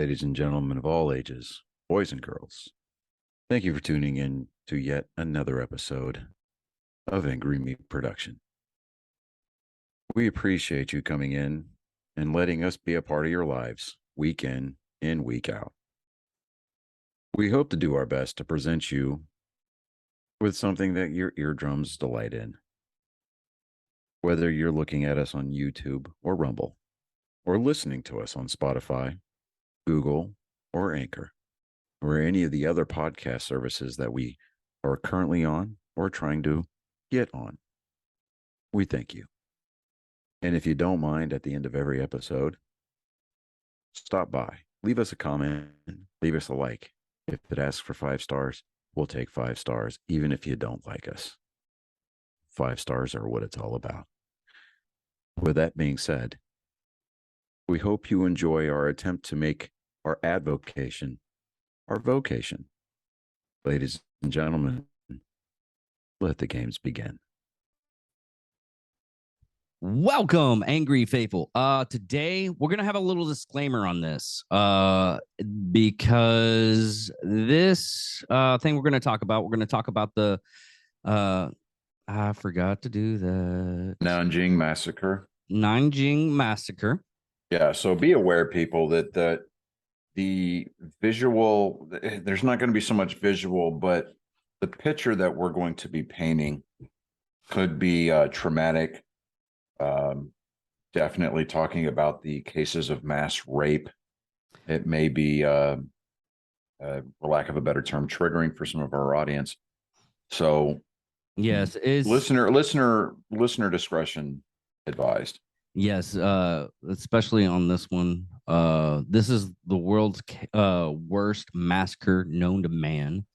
ladies and gentlemen of all ages, boys and girls. Thank you for tuning in to yet another episode of Angry Meat Production. We appreciate you coming in and letting us be a part of your lives week in and week out. We hope to do our best to present you with something that your eardrums delight in. Whether you're looking at us on YouTube or Rumble, or listening to us on Spotify, Google, or Anchor, or any of the other podcast services that we are currently on or trying to get on. We thank you. And if you don't mind, at the end of every episode, stop by, leave us a comment, leave us a like. If it asks for 5 stars, we'll take 5 stars, even if you don't like us. 5 stars are what it's all about. With that being said, we hope you enjoy our attempt to make our advocation our vocation. Ladies and gentlemen, let the games begin. Welcome, Angry Faithful. Today we're gonna have a little disclaimer on this. Because this thing we're gonna talk about the I forgot to do that. Nanjing Massacre. Nanjing Massacre. Yeah, so be aware, people, that the visual, there's not going to be so much visual, but the picture that we're going to be painting could be traumatic. Definitely talking about the cases of mass rape. It may be, for lack of a better term, triggering for some of our audience. So, yes, is listener discretion advised. Yes, especially on this one. This is the world's worst massacre known to man.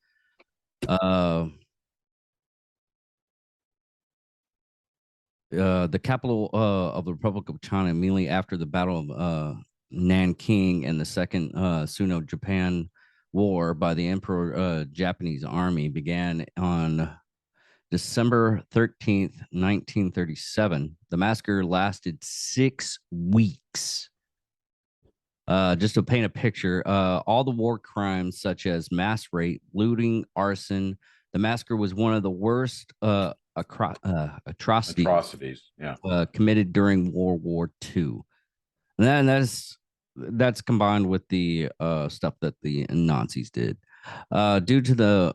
The capital of the Republic of China, immediately after the Battle of Nanking and the Second Sino-Japan War by the Emperor Japanese Army, began on December 13th, 1937. The massacre lasted 6 weeks. Just to paint a picture, all the war crimes such as mass rape, looting, arson, the massacre was one of the worst atrocities committed during World War II. And then that's combined with the stuff that the Nazis did. Due to the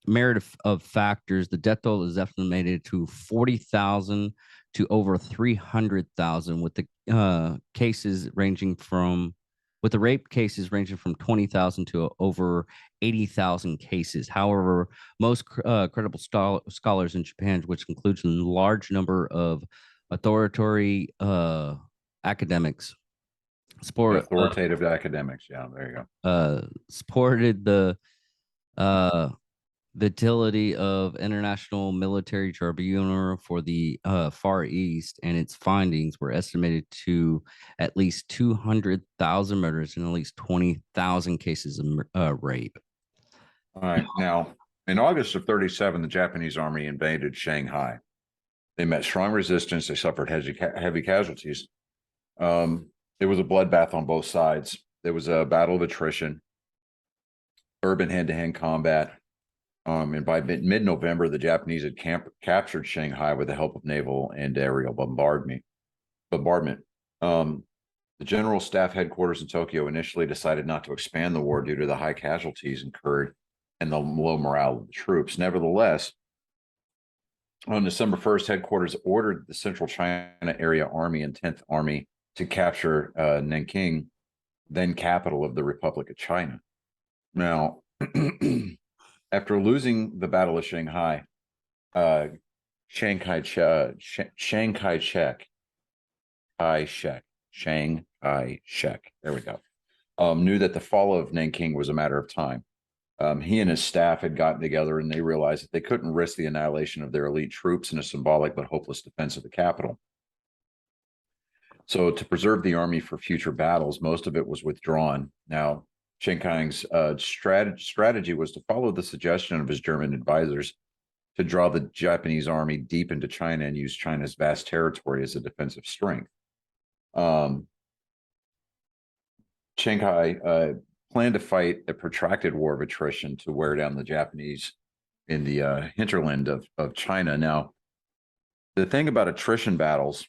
merit of factors, the death toll is estimated to 40,000 to over 300,000, with the rape cases ranging from 20,000 to over 80,000 cases. However, most credible scholars in Japan, which includes a large number of authoritative academics, academics. Yeah, there you go. Supported the utility of International Military Tribunal for the Far East, and its findings were estimated to at least 200,000 murders and at least 20,000 cases of rape. All right. Now, in August of 1937, the Japanese army invaded Shanghai. They met strong resistance. They suffered heavy casualties. It was a bloodbath on both sides. There was a battle of attrition, urban hand-to-hand combat. And by mid-November, the Japanese had captured Shanghai with the help of naval and aerial bombardment. The General Staff Headquarters in Tokyo initially decided not to expand the war due to the high casualties incurred and the low morale of the troops. Nevertheless, on December 1st, headquarters ordered the Central China Area Army and 10th Army to capture Nanking, then capital of the Republic of China. Now, after losing the Battle of Shanghai, Chiang Kai-shek there we go, knew that the fall of Nanking was a matter of time. He and his staff had gotten together and they realized that they couldn't risk the annihilation of their elite troops in a symbolic but hopeless defense of the capital. So to preserve the army for future battles, most of it was withdrawn. Now, Chiang Kai's strategy was to follow the suggestion of his German advisors to draw the Japanese army deep into China and use China's vast territory as a defensive strength. Shanghai planned to fight a protracted war of attrition to wear down the Japanese in the hinterland of China. Now, the thing about attrition battles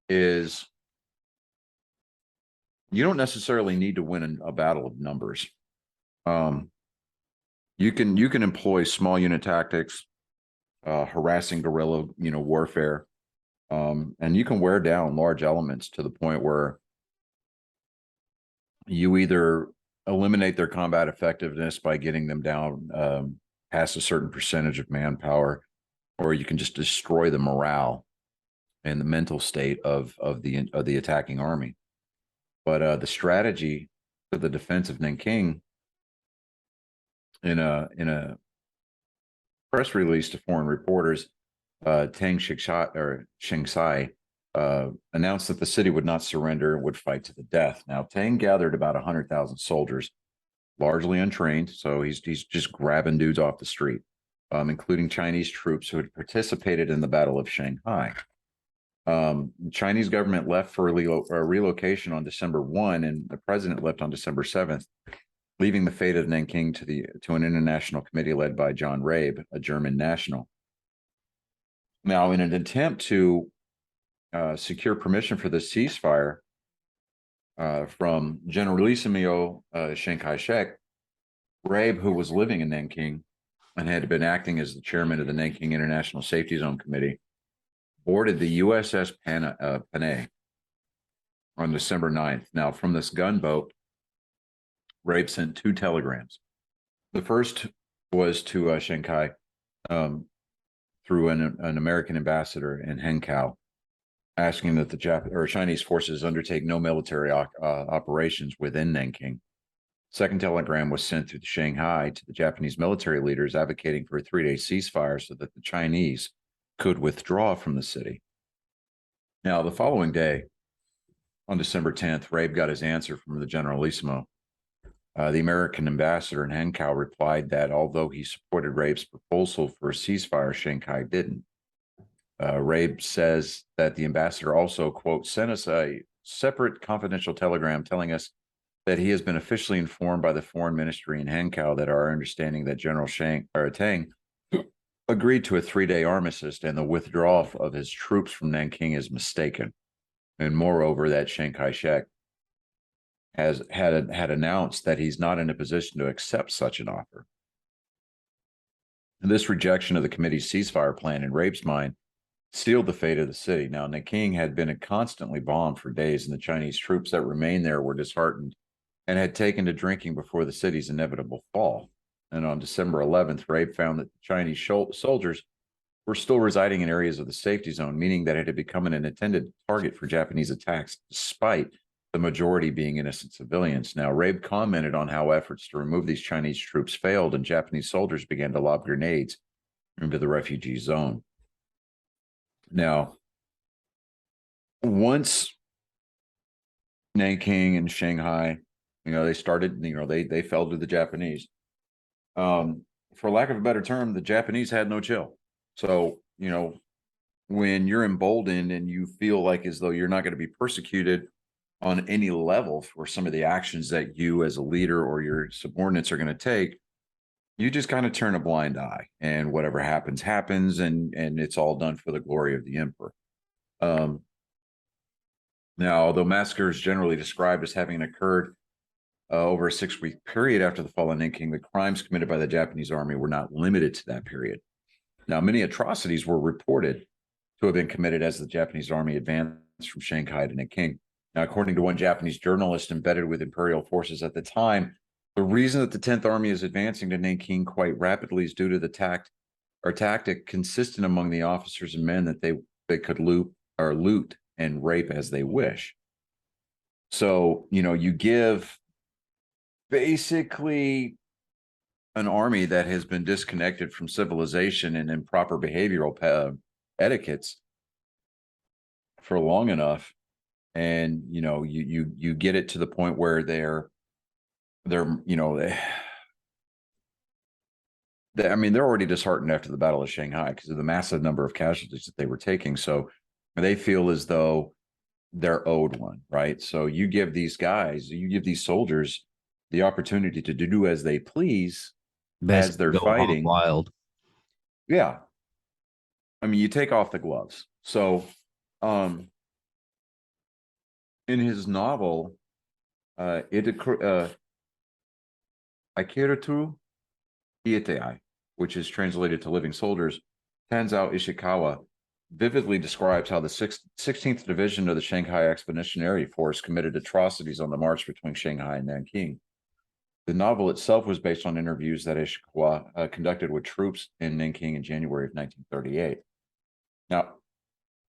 is you don't necessarily need to win a battle of numbers. You can employ small unit tactics, harassing guerrilla warfare, and you can wear down large elements to the point where you either eliminate their combat effectiveness by getting them down past a certain percentage of manpower, or you can just destroy the morale and the mental state of the attacking army. But the strategy for the defense of Nanking, in a press release to foreign reporters, Tang Xingxai announced that the city would not surrender and would fight to the death. Now, Tang gathered about 100,000 soldiers, largely untrained, so he's just grabbing dudes off the street, including Chinese troops who had participated in the Battle of Shanghai. The Chinese government left for relocation on December 1, and the president left on December 7th, leaving the fate of Nanking to an international committee led by John Rabe, a German national. Now, in an attempt to secure permission for the ceasefire from Generalissimo Chiang Kai-shek, Rabe, who was living in Nanking and had been acting as the chairman of the Nanking International Safety Zone Committee, boarded the USS Panay on December 9th. Now, from this gunboat, Rabe sent 2 telegrams. The first was to Shanghai through an American ambassador in Hankow, asking that the Chinese forces undertake no military operations within Nanking. Second telegram was sent through Shanghai to the Japanese military leaders, advocating for a 3-day ceasefire so that the Chinese could withdraw from the city. Now, the following day, on December 10th, Rabe got his answer from the Generalissimo. The American ambassador in Hankow replied that although he supported Rabe's proposal for a ceasefire, Shanghai didn't. Rabe says that the ambassador also, quote, sent us a separate confidential telegram telling us that he has been officially informed by the foreign ministry in Hankow that our understanding that General Tang agreed to a 3-day armistice and the withdrawal of his troops from Nanking is mistaken. And moreover, that Chiang Kai-shek had announced that he's not in a position to accept such an offer. And this rejection of the committee's ceasefire plan, in Rabe's mind, sealed the fate of the city. Now, Nanking had been constantly bombed for days, and the Chinese troops that remained there were disheartened and had taken to drinking before the city's inevitable fall. And on December 11th, Rabe found that the Chinese soldiers were still residing in areas of the safety zone, meaning that it had become an intended target for Japanese attacks, despite the majority being innocent civilians. Now, Rabe commented on how efforts to remove these Chinese troops failed, and Japanese soldiers began to lob grenades into the refugee zone. Now, once Nanking and Shanghai, they started, they fell to the Japanese. For lack of a better term, the Japanese had no chill. So, when you're emboldened and you feel like as though you're not going to be persecuted on any level for some of the actions that you as a leader or your subordinates are going to take, you just kind of turn a blind eye, and whatever happens, happens, and it's all done for the glory of the emperor. Now, although massacre is generally described as having occurred over a 6-week period after the fall of Nanking, the crimes committed by the Japanese army were not limited to that period. Now, many atrocities were reported to have been committed as the Japanese army advanced from Shanghai to Nanking. Now, according to one Japanese journalist embedded with imperial forces at the time, the reason that the 10th Army is advancing to Nanking quite rapidly is due to the tactic consistent among the officers and men that they could loot and rape as they wish. So, you give basically an army that has been disconnected from civilization and improper behavioral etiquettes for long enough, and you get it to the point where they're already disheartened after the Battle of Shanghai because of the massive number of casualties that they were taking. So they feel as though they're owed one, right? So you give these soldiers the opportunity to do as they please as Basically they're go hog fighting. wild. Yeah. I mean, you take off the gloves. So in his novel, Akirato Ietei, which is translated to Living Soldiers, Tanzao Ishikawa vividly describes how the 16th Division of the Shanghai Expeditionary Force committed atrocities on the march between Shanghai and Nanking. The novel itself was based on interviews that Ishikawa conducted with troops in Nanking in January of 1938. Now,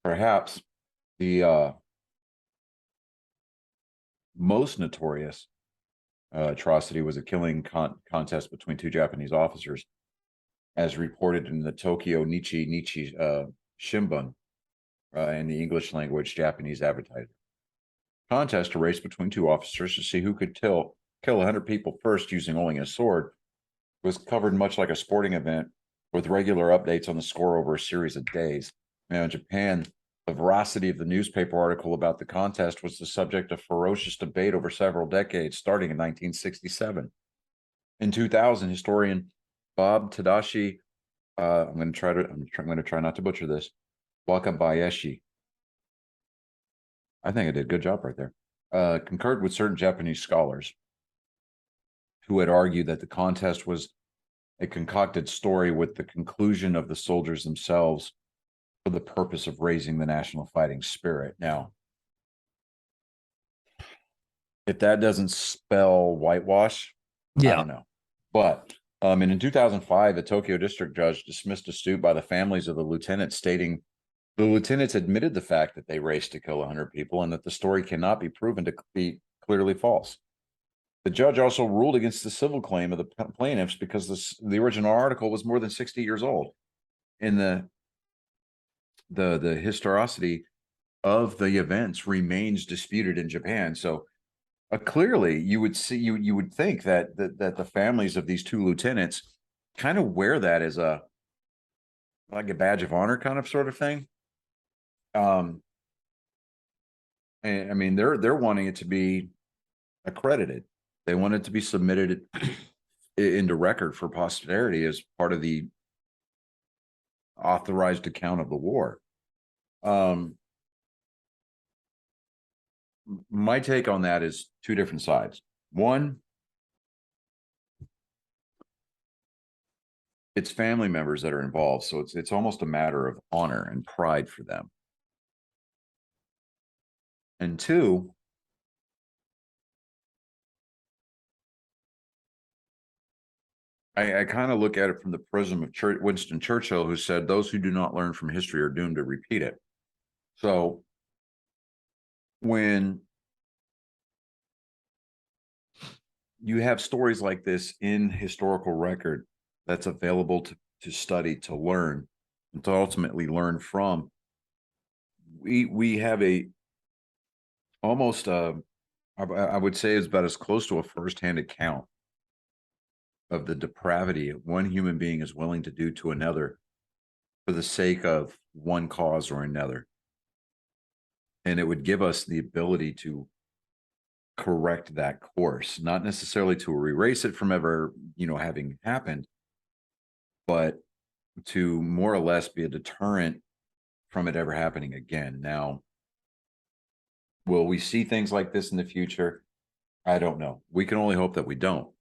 perhaps the most notorious atrocity was a killing contest between two Japanese officers, as reported in the Tokyo Nichi Shimbun, in the English language Japanese advertiser. Contest, a race between two officers to see who could kill 100 people first using only a sword, was covered much like a sporting event, with regular updates on the score over a series of days. Now, in Japan, the veracity of the newspaper article about the contest was the subject of ferocious debate over several decades, starting in 1967. In 2000, historian Bob Tadashi, I'm going to try not to butcher this, Wakabayashi, I think I did a good job right there, concurred with certain Japanese scholars who had argued that the contest was a concocted story with the conclusion of the soldiers themselves for the purpose of raising the national fighting spirit. Now, if that doesn't spell whitewash, I don't know. But and in 2005, a Tokyo district judge dismissed a suit by the families of the lieutenants, stating the lieutenants admitted the fact that they raced to kill 100 people and that the story cannot be proven to be clearly false. The judge also ruled against the civil claim of the plaintiffs because the original article was more than 60 years old, and the historicity of the events remains disputed in Japan. So clearly, you would think that the families of these two lieutenants kind of wear that as a badge of honor, kind of sort of thing. And I mean, they're wanting it to be accredited. They want it to be submitted into record for posterity as part of the authorized account of the war. My take on that is two different sides. One, it's family members that are involved, so it's almost a matter of honor and pride for them. And two, I kind of look at it from the prism of Winston Churchill, who said, "Those who do not learn from history are doomed to repeat it." So when you have stories like this in historical record that's available to study, to learn, and to ultimately learn from, we have a almost I would say is about as close to a firsthand account of the depravity one human being is willing to do to another for the sake of one cause or another. And it would give us the ability to correct that course, not necessarily to erase it from ever, having happened, but to more or less be a deterrent from it ever happening again. Now, will we see things like this in the future? I don't know. We can only hope that we don't.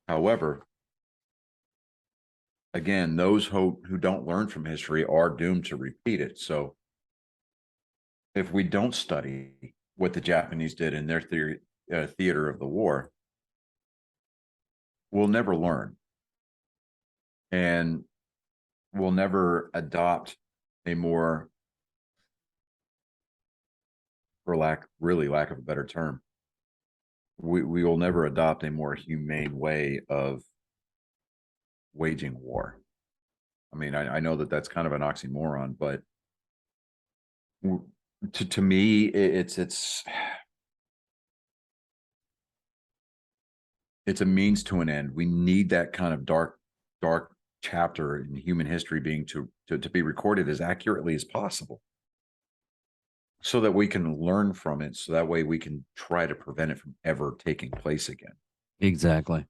However, again, those who don't learn from history are doomed to repeat it. So if we don't study what the Japanese did in their theater of the war, we'll never learn. And we'll never adopt a more, for lack of a better term, we will never adopt a more humane way of waging war. I mean, I know that that's kind of an oxymoron, but to me, it's a means to an end. We need that kind of dark chapter in human history being to be recorded as accurately as possible. so that we can learn from it, so that way we can try to prevent it from ever taking place again. Exactly.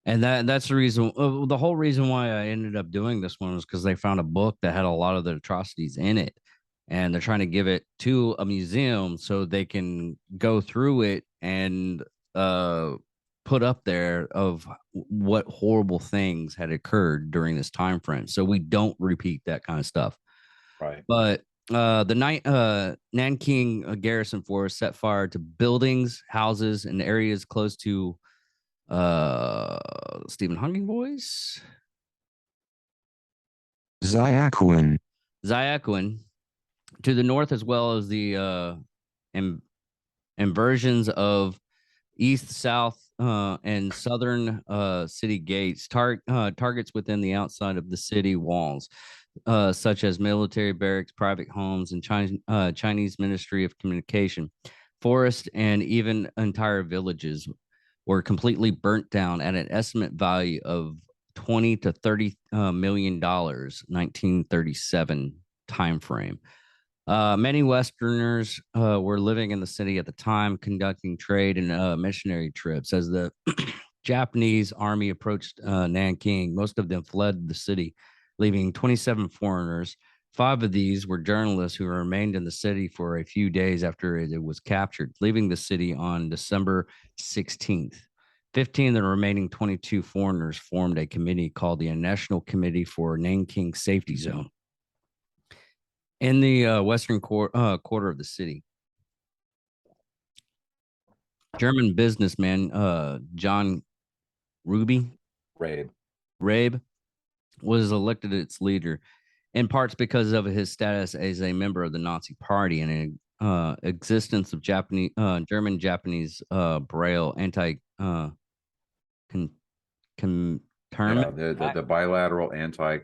And that's the reason, the whole reason why I ended up doing this one was because they found a book that had a lot of the atrocities in it. And they're trying to give it to a museum so they can go through it and uh, put up there of what horrible things had occurred during this time frame. So we don't repeat that kind of stuff. Right. But the night Nanking garrison force set fire to buildings, houses, and areas close to Stephen Hawking boys. Xiaquin to the north, as well as the inversions of east, south, and southern city gates, targets within the outside of the city walls, such as military barracks, private homes, and Chinese Ministry of Communication. Forests and even entire villages were completely burnt down at an estimate value of 20 to 30 million dollars, 1937 timeframe. Many Westerners were living in the city at the time, conducting trade and missionary trips. As the Japanese army approached Nanking, most of them fled the city, leaving 27 foreigners. 5 of these were journalists who remained in the city for a few days after it was captured, leaving the city on December 16th. 15 of the remaining 22 foreigners formed a committee called the National Committee for Nanking Safety Zone in the western quarter of the city. German businessman John Rabe was elected its leader, in parts because of his status as a member of the Nazi Party and existence of German Japanese Braille anti the bilateral anti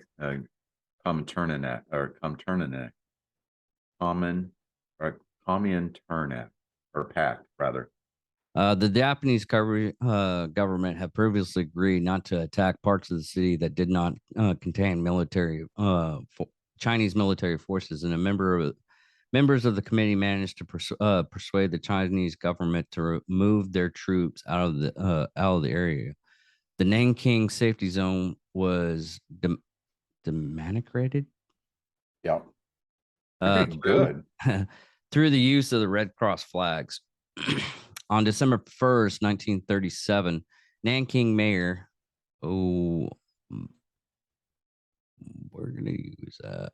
Cominternat or Cominternat Cominternat or pact rather. The Japanese government had previously agreed not to attack parts of the city that did not contain Chinese military forces, and members of the committee managed to persuade the Chinese government to remove their troops out of the area. The Nanking safety zone was demarcated. Yep. Good. Through the use of the Red Cross flags. On December 1st, 1937, Nanking Mayor, we're going to use that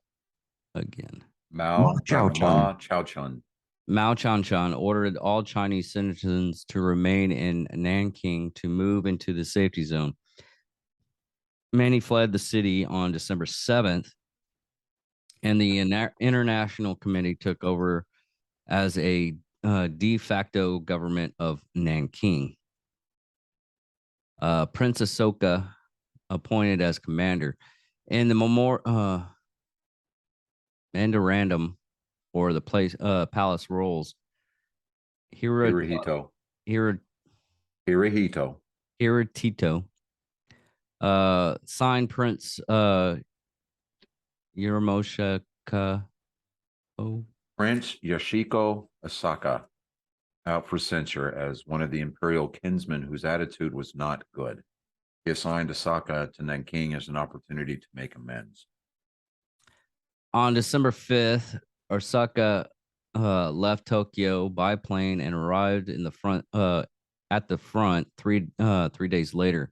again. Mao Chao-chun. Mao Chang-chun ordered all Chinese citizens to remain in Nanking to move into the safety zone. Many fled the city on December 7th, and the International Committee took over as a de facto government of Nanking. Prince Asoka appointed as commander. In the memorandum or the palace rolls, Hirohito. Signed Prince Yuramoshika. Prince Yoshiko Asaka out for censure as one of the imperial kinsmen whose attitude was not good. He assigned Asaka to Nanking as an opportunity to make amends. On December 5th, Asaka left Tokyo by plane and arrived in the front at the front 3 days later.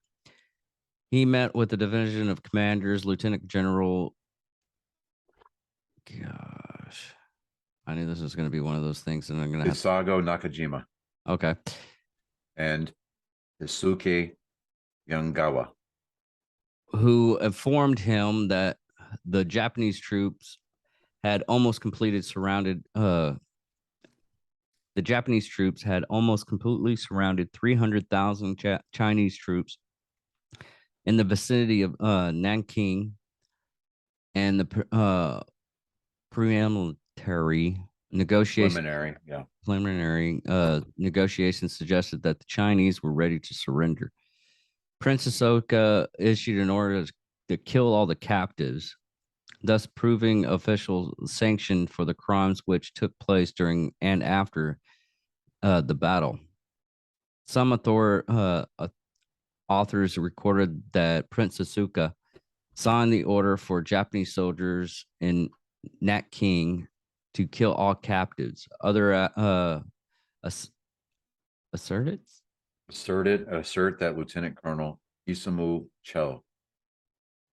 He met with the division of commanders, Lieutenant General. Gosh, I knew this was going to be one of those things, and I'm going to have Hisago Nakajima. Okay. And Hisuke Yangawa, who informed him that the Japanese troops had almost completely surrounded. The Japanese troops had almost completely surrounded 300,000 Chinese troops in the vicinity of Nanking, and the preliminary negotiations suggested that the Chinese were ready to surrender. Prince Asoka issued an order to kill all the captives. thus proving official sanction for the crimes which took place during and after the battle. Some authors recorded that Prince Asuka signed the order for Japanese soldiers in Nanking to kill all captives. Other assert that Lieutenant Colonel Isamu Cho.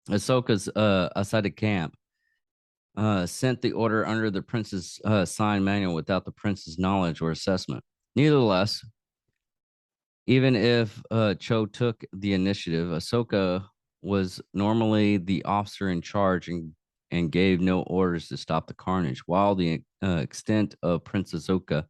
Ahsoka's Asada camp sent the order under the prince's signed manual without the prince's knowledge or assessment. Nevertheless, even if Cho took the initiative, Ahsoka was normally the officer in charge and gave no orders to stop the carnage. While the extent of Prince Ahsoka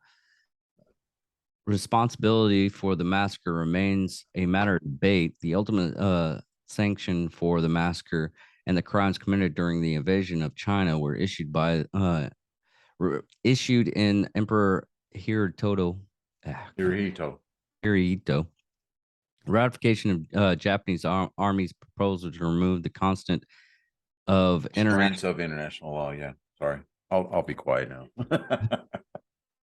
responsibility for the massacre remains a matter of debate, the ultimate sanction for the massacre and the crimes committed during the invasion of China were issued in Emperor Hirohito. Hirohito. Ratification of Japanese Army's proposal to remove the constant of international law. Yeah, sorry, I'll be quiet now.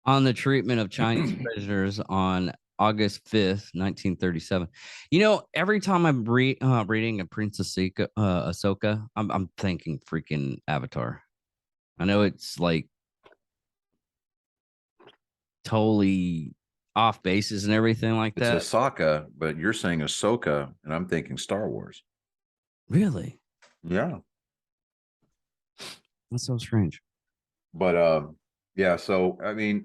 On the treatment of Chinese prisoners on August 5th, 1937. You know, every time I'm reading a Princess Ahsoka, I'm thinking freaking Avatar. I know it's like totally off bases and everything like that. It's Ahsoka, but you're saying Ahsoka, and I'm thinking Star Wars. Really? Yeah. That's so strange. But yeah, so I mean,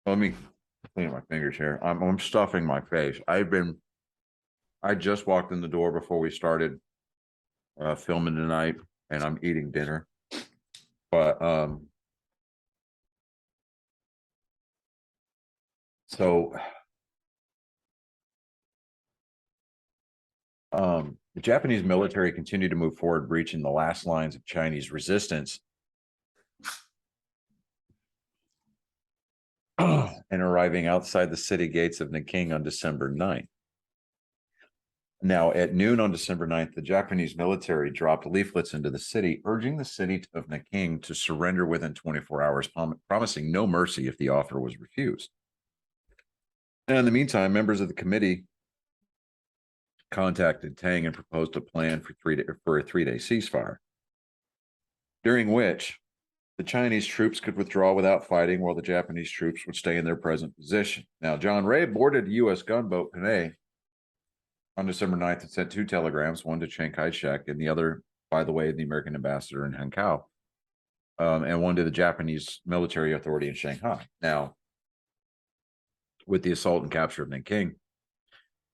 let me clean my fingers here. I'm stuffing my face. I just walked in the door before we started filming tonight, and I'm eating dinner. But so the Japanese military continued to move forward, breaching the last lines of Chinese resistance and arriving outside the city gates of Nanking on December 9th. Now, at noon on December 9th, the Japanese military dropped leaflets into the city, urging the city of Nanking to surrender within 24 hours, promising no mercy if the offer was refused. And in the meantime, members of the committee contacted Tang and proposed a plan for a three-day ceasefire, during which the Chinese troops could withdraw without fighting while the Japanese troops would stay in their present position. Now, John Ray boarded a U.S. gunboat Panay on December 9th and sent 2 telegrams, one to Chiang Kai-shek and the other, by the way, the American ambassador in Hankow, and one to the Japanese military authority in Shanghai. Now, with the assault and capture of Nanking,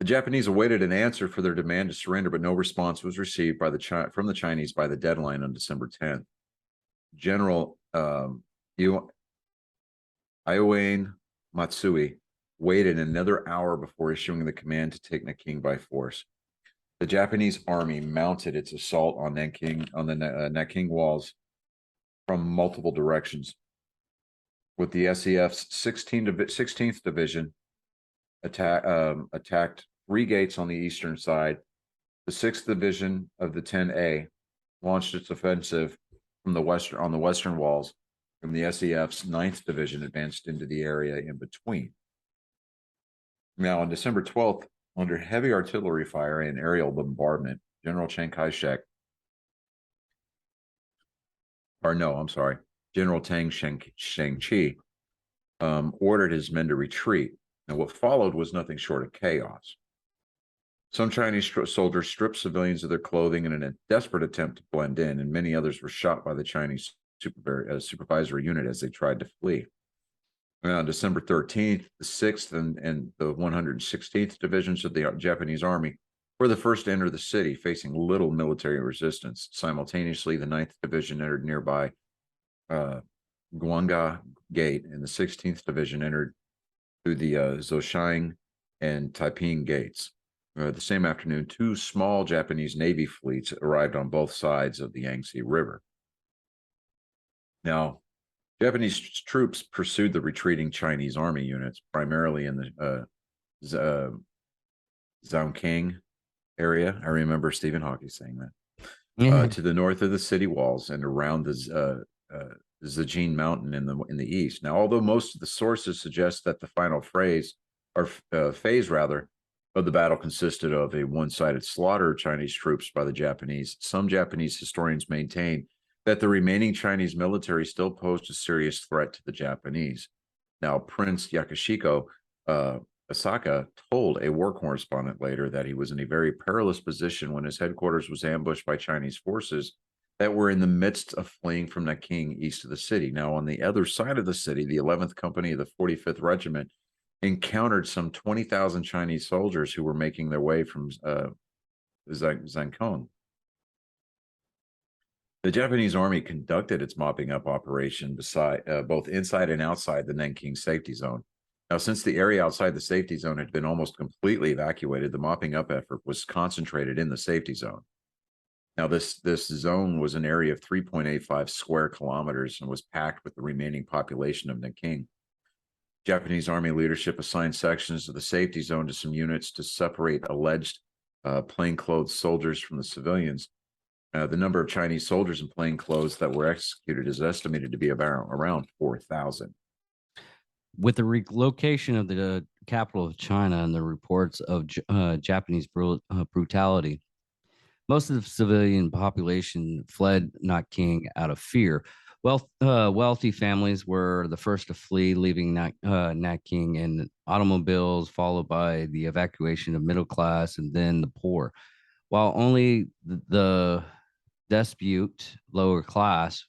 the Japanese awaited an answer for their demand to surrender, but no response was received from the Chinese by the deadline on December 10th. General Ioane Matsui waited another hour before issuing the command to take Nanking by force. The Japanese army mounted its assault on Nanking on the Nanking walls from multiple directions, with the SEF's 16th Division attacked 3 gates on the eastern side. The 6th Division of the 10A launched its offensive on the western walls, and the SEF's 9th Division advanced into the area in between. Now, on December 12th, under heavy artillery fire and aerial bombardment, General General Tang Shang-chi ordered his men to retreat. And what followed was nothing short of chaos. Some Chinese soldiers stripped civilians of their clothing in a desperate attempt to blend in, and many others were shot by the Chinese supervisory unit as they tried to flee. And on December 13th, the 6th and the 116th Divisions of the Japanese Army were the first to enter the city, facing little military resistance. Simultaneously, the 9th Division entered nearby Guanga Gate, and the 16th Division entered through the Zhoushan and Taiping gates. The same afternoon, 2 small Japanese Navy fleets arrived on both sides of the Yangtze River. Now, Japanese troops pursued the retreating Chinese army units, primarily in the Zhongking area. I remember Stephen Hawking saying that. To the north of the city walls and around the Zhejiang Mountain in the east. Now, although most of the sources suggest that the final phase rather of the battle consisted of a one-sided slaughter of Chinese troops by the Japanese, some Japanese historians maintain that the remaining Chinese military still posed a serious threat to the Japanese. Now, Prince Yakashiko Asaka told a war correspondent later that he was in a very perilous position when his headquarters was ambushed by Chinese forces that were in the midst of fleeing from Nanking east of the city. Now, on the other side of the city, the 11th Company of the 45th Regiment encountered some 20,000 Chinese soldiers who were making their way from Zhangkong. The Japanese army conducted its mopping up operation both inside and outside the Nanking safety zone. Now, since the area outside the safety zone had been almost completely evacuated, the mopping up effort was concentrated in the safety zone. Now, this zone was an area of 3.85 square kilometers and was packed with the remaining population of Nanking. Japanese army leadership assigned sections of the safety zone to some units to separate alleged plainclothes soldiers from the civilians. The number of Chinese soldiers in plain clothes that were executed is estimated to be around 4,000. With the relocation of the capital of China and the reports of Japanese brutality, most of the civilian population fled Nanking out of fear. Wealthy families were the first to flee, leaving Nanking in automobiles, followed by the evacuation of middle class and then the poor. While only the destitute lower class,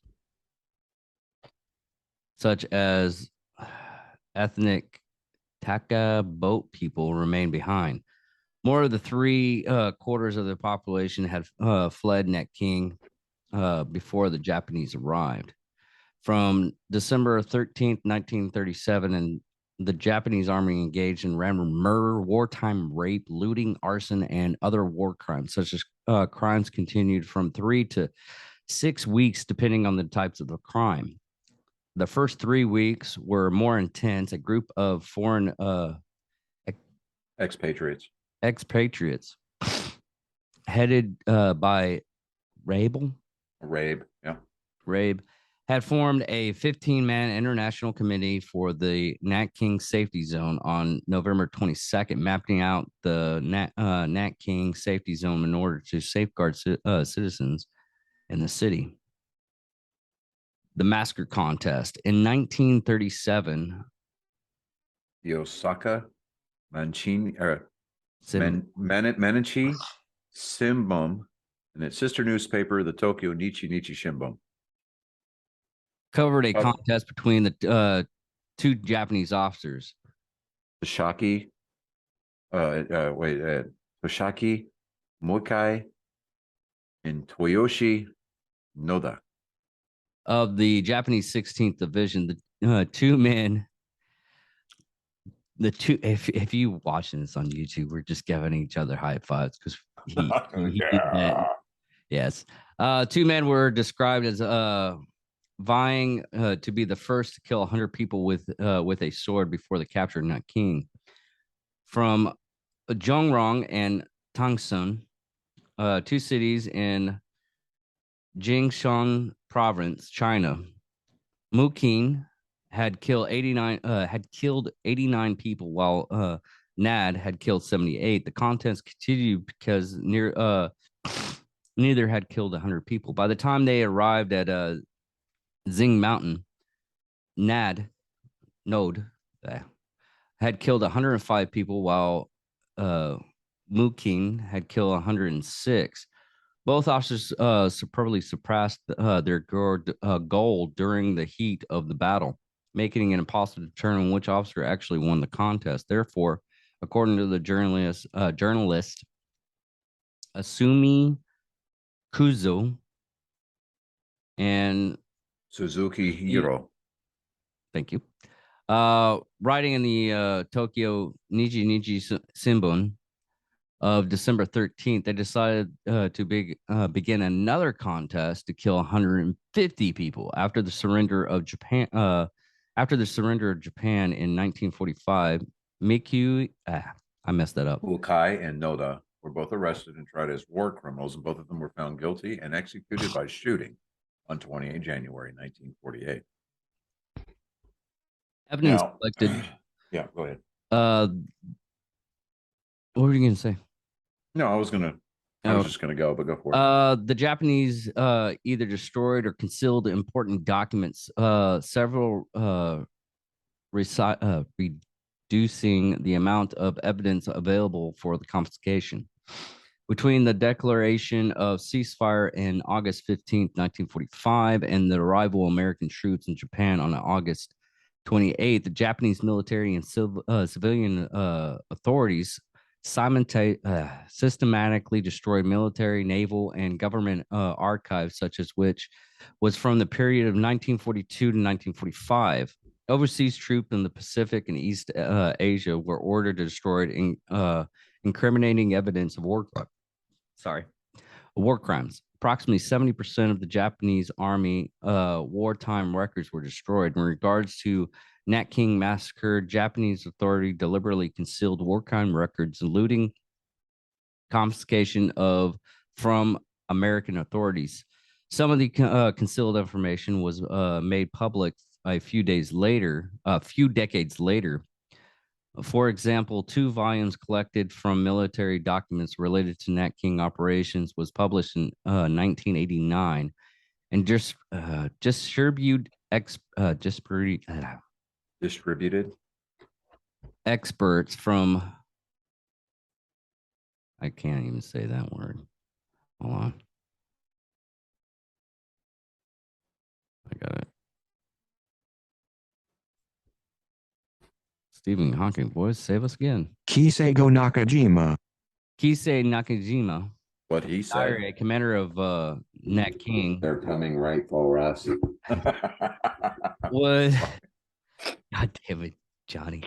such as ethnic Taka boat people, remained behind. More of the three-quarters of the population had fled Nanking before the Japanese arrived. From December 13th, 1937, and the Japanese army engaged in random murder, wartime rape, looting, arson, and other war crimes, such as crimes continued from 3 to 6 weeks, depending on the types of the crime. The first 3 weeks were more intense. A group of foreign expatriates headed by Rabe, had formed a 15-man international committee for the Nanking safety zone on November 22nd, mapping out the Nanking safety zone in order to safeguard citizens in the city. The massacre contest in 1937. The Osaka Manchi Shimbun and its sister newspaper, the Tokyo Nichi Shimbun, covered a contest between the two Japanese officers, Toshaki Mokai and Toyoshi Noda of the Japanese 16th Division. The two men, if you watching this on YouTube, we're just giving each other high fives because he did that. Yes. Two men were described as vying to be the first to kill 100 people with a sword before the capture of Nanking. From Zhongrong and Tangsun, two cities in Jingshan province, China. Muqing had killed 89 people, while Nad had killed 78. The contest continued because neither had killed 100 people. By the time they arrived at Zing Mountain, Node had killed 105 people, while Muqing had killed 106. Both officers superbly surpassed their goal during the heat of the battle, making it impossible to determine which officer actually won the contest. Therefore, according to the journalist Asumi Kuzo and Suzuki Hiro, thank you, writing in the Tokyo Nichi Shimbun of December 13th, they decided to begin another contest to kill 150 people after the surrender of Japan. After the surrender of Japan in 1945, I messed that up. Ukai and Noda were both arrested and tried as war criminals, and both of them were found guilty and executed by shooting on 28 January 1948. Evidence Now, collected. yeah, go ahead. What were you going to say? No, I was just gonna go, but go for it. The Japanese either destroyed or concealed important documents. Several reducing the amount of evidence available for the confiscation. Between the declaration of ceasefire in August 15th, 1945, and the arrival of American troops in Japan on August 28th, the Japanese military and civilian authorities systematically destroyed military, naval, and government archives, such as which was from the period of 1942 to 1945. Overseas troops in the Pacific and East Asia were ordered to destroy incriminating evidence of war crimes. Approximately 70% of the Japanese Army wartime records were destroyed. In regards to Nanjing Massacre, Japanese authority deliberately concealed war crime records, looting, confiscation from American authorities. Some of the concealed information was made public a few decades later. For example, 2 volumes collected from military documents related to Nanjing operations was published in 1989, and distributed experts from, I can't even say that word. Hold on. I got it. Stephen Hawking, boys, save us again. Kiseigo Nakajima. Kisei Nakajima, What he said. a commander of Nanjing, They're coming right for us. was, God damn it, Johnny,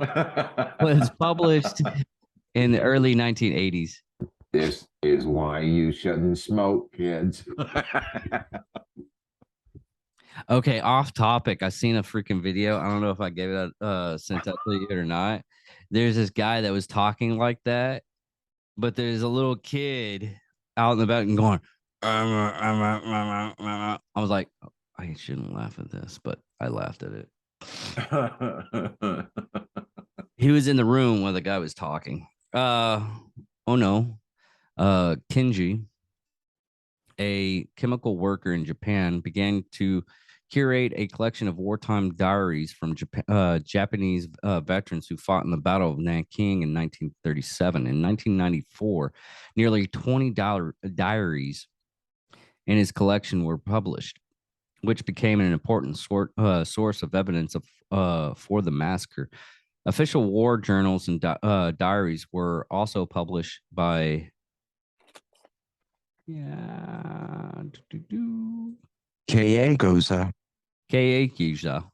was published in the early 1980s. This is why you shouldn't smoke, kids. Okay, off topic. I seen a freaking video. I don't know if I gave it sent that to you or not. There's this guy that was talking like that, but there's a little kid out in the back and going, I was like, I shouldn't laugh at this, but I laughed at it. He was in the room while the guy was talking. Kenji, a chemical worker in Japan, began to curate a collection of wartime diaries from Japanese veterans who fought in the Battle of Nanking in 1937. In 1994, nearly 20 diaries in his collection were published, which became an important source of evidence for the massacre. Official war journals and diaries were also published by Keigoza. Keigoza,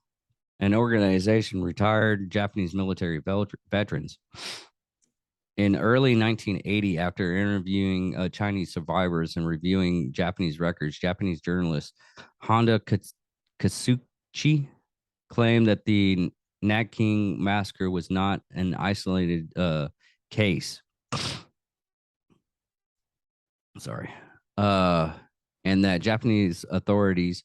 an organization retired Japanese military veterans. In early 1980, after interviewing Chinese survivors and reviewing Japanese records, Japanese journalist Honda Kasuchi claimed that the Nanking Massacre was not an isolated case. Sorry. And that Japanese authorities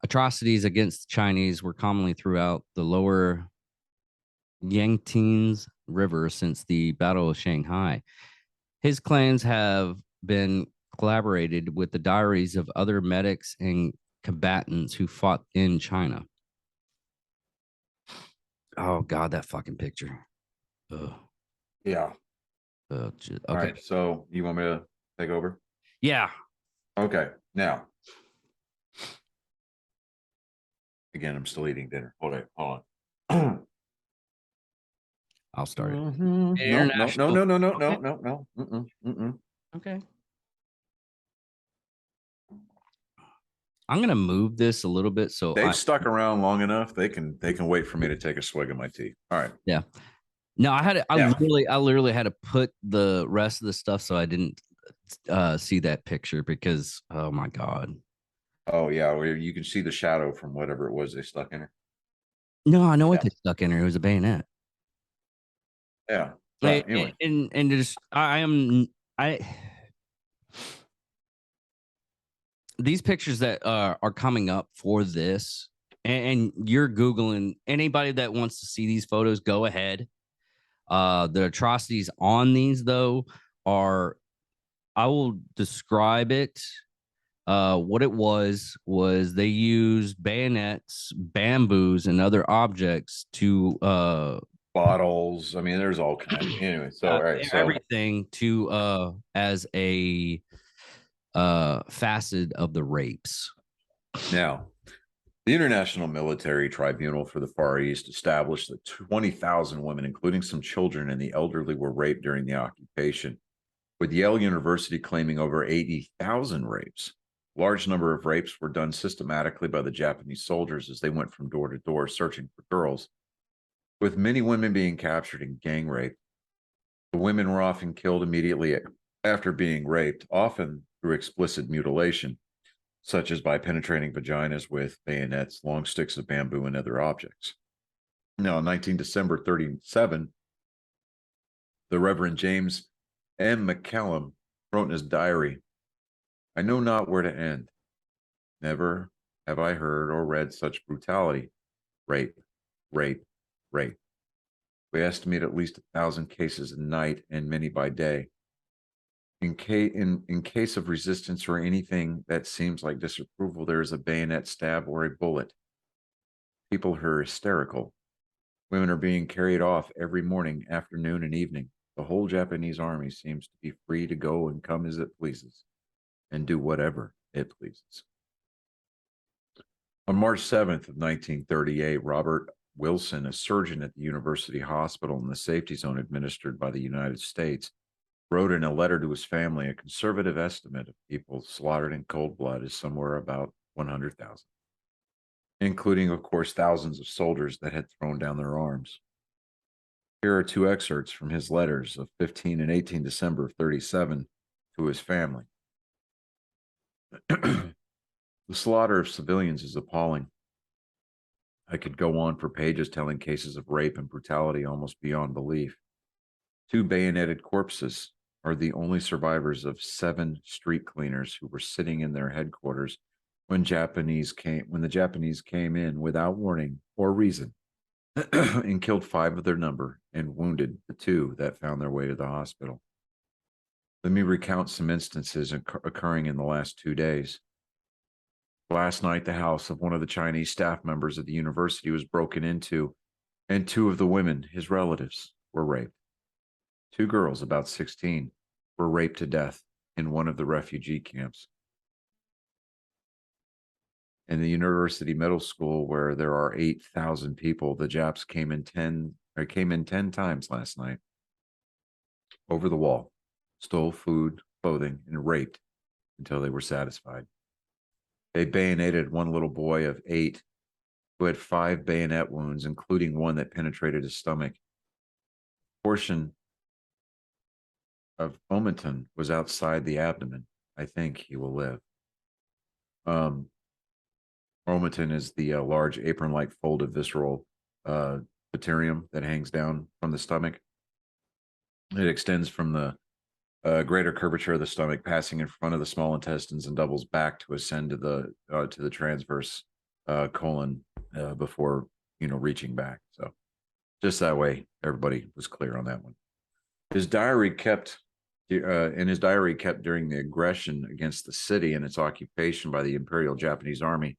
atrocities against Chinese were commonly throughout the lower Yangtze River since the Battle of Shanghai. His claims have been collaborated with the diaries of other medics and combatants who fought in China. Oh God, that fucking picture. Ugh. Yeah. Okay. All right. So you want me to take over? Yeah. Okay. Now, again, I'm still eating dinner. Hold on. I'll start it. No. Okay. I'm gonna move this a little bit so They've stuck around long enough. They can wait for me to take a swig of my tea. All right. Yeah. No, I literally had to put the rest of the stuff so I didn't see that picture because oh my God. Oh yeah, where you can see the shadow from whatever it was they stuck in her. No, I know what they stuck in her. It was a bayonet. Yeah. But anyway, and just I these pictures that are coming up for this, and you're Googling, anybody that wants to see these photos, go ahead. The atrocities on these, though, are, I will describe it. What it was they used bayonets, bamboos, and other objects to bottles. I mean, there's all kinds. Anyway, so all right, so everything to as a facet of the rapes. now the International Military Tribunal for the Far East established that 20,000 women, including some children and the elderly, were raped during the occupation, with Yale University claiming over 80,000 rapes. Large number of rapes were done systematically by the Japanese soldiers as they went from door to door searching for girls, with many women being captured in gang rape. The women were often killed immediately after being raped, often through explicit mutilation, such as by penetrating vaginas with bayonets, long sticks of bamboo, and other objects. Now, on 19 December 37, the Reverend James M. McCallum wrote in his diary, "I know not where to end. Never have I heard or read such brutality. Rape, rape, rape. We estimate at least 1,000 cases a night and many by day. In case of resistance or anything that seems like disapproval, there is a bayonet stab or a bullet. People are hysterical. Women are being carried off every morning, afternoon, and evening. The whole Japanese army seems to be free to go and come as it pleases and do whatever it pleases." On March 7th of 1938, Robert Wilson, a surgeon at the University Hospital in the safety zone administered by the United States, wrote in a letter to his family, a conservative estimate of people slaughtered in cold blood is somewhere about 100,000, including, of course, thousands of soldiers that had thrown down their arms. Here are two excerpts from his letters of 15 and 18 December of 37 to his family. "The slaughter of civilians is appalling. I could go on for pages telling cases of rape and brutality almost beyond belief. 2 bayoneted corpses are the only survivors of 7 street cleaners who were sitting in their headquarters when the Japanese came in without warning or reason and killed 5 of their number and wounded the 2 that found their way to the hospital. Let me recount some instances occurring in the last 2 days. Last night, the house of one of the Chinese staff members of the university was broken into, and 2 of the women, his relatives, were raped. 2 girls, about 16, were raped to death in one of the refugee camps. In the university middle school, where there are 8,000 people, the Japs came in 10 times last night. Over the wall, stole food, clothing, and raped until they were satisfied. They bayoneted one little boy of 8 who had 5 bayonet wounds, including one that penetrated his stomach. A portion of omentum was outside the abdomen. I think he will live." Omentum is the large apron-like fold of visceral bacterium that hangs down from the stomach. It extends from the greater curvature of the stomach, passing in front of the small intestines, and doubles back to ascend to the transverse colon before reaching back. So just that way, everybody was clear on that one. His diary kept during the aggression against the city and its occupation by the Imperial Japanese Army.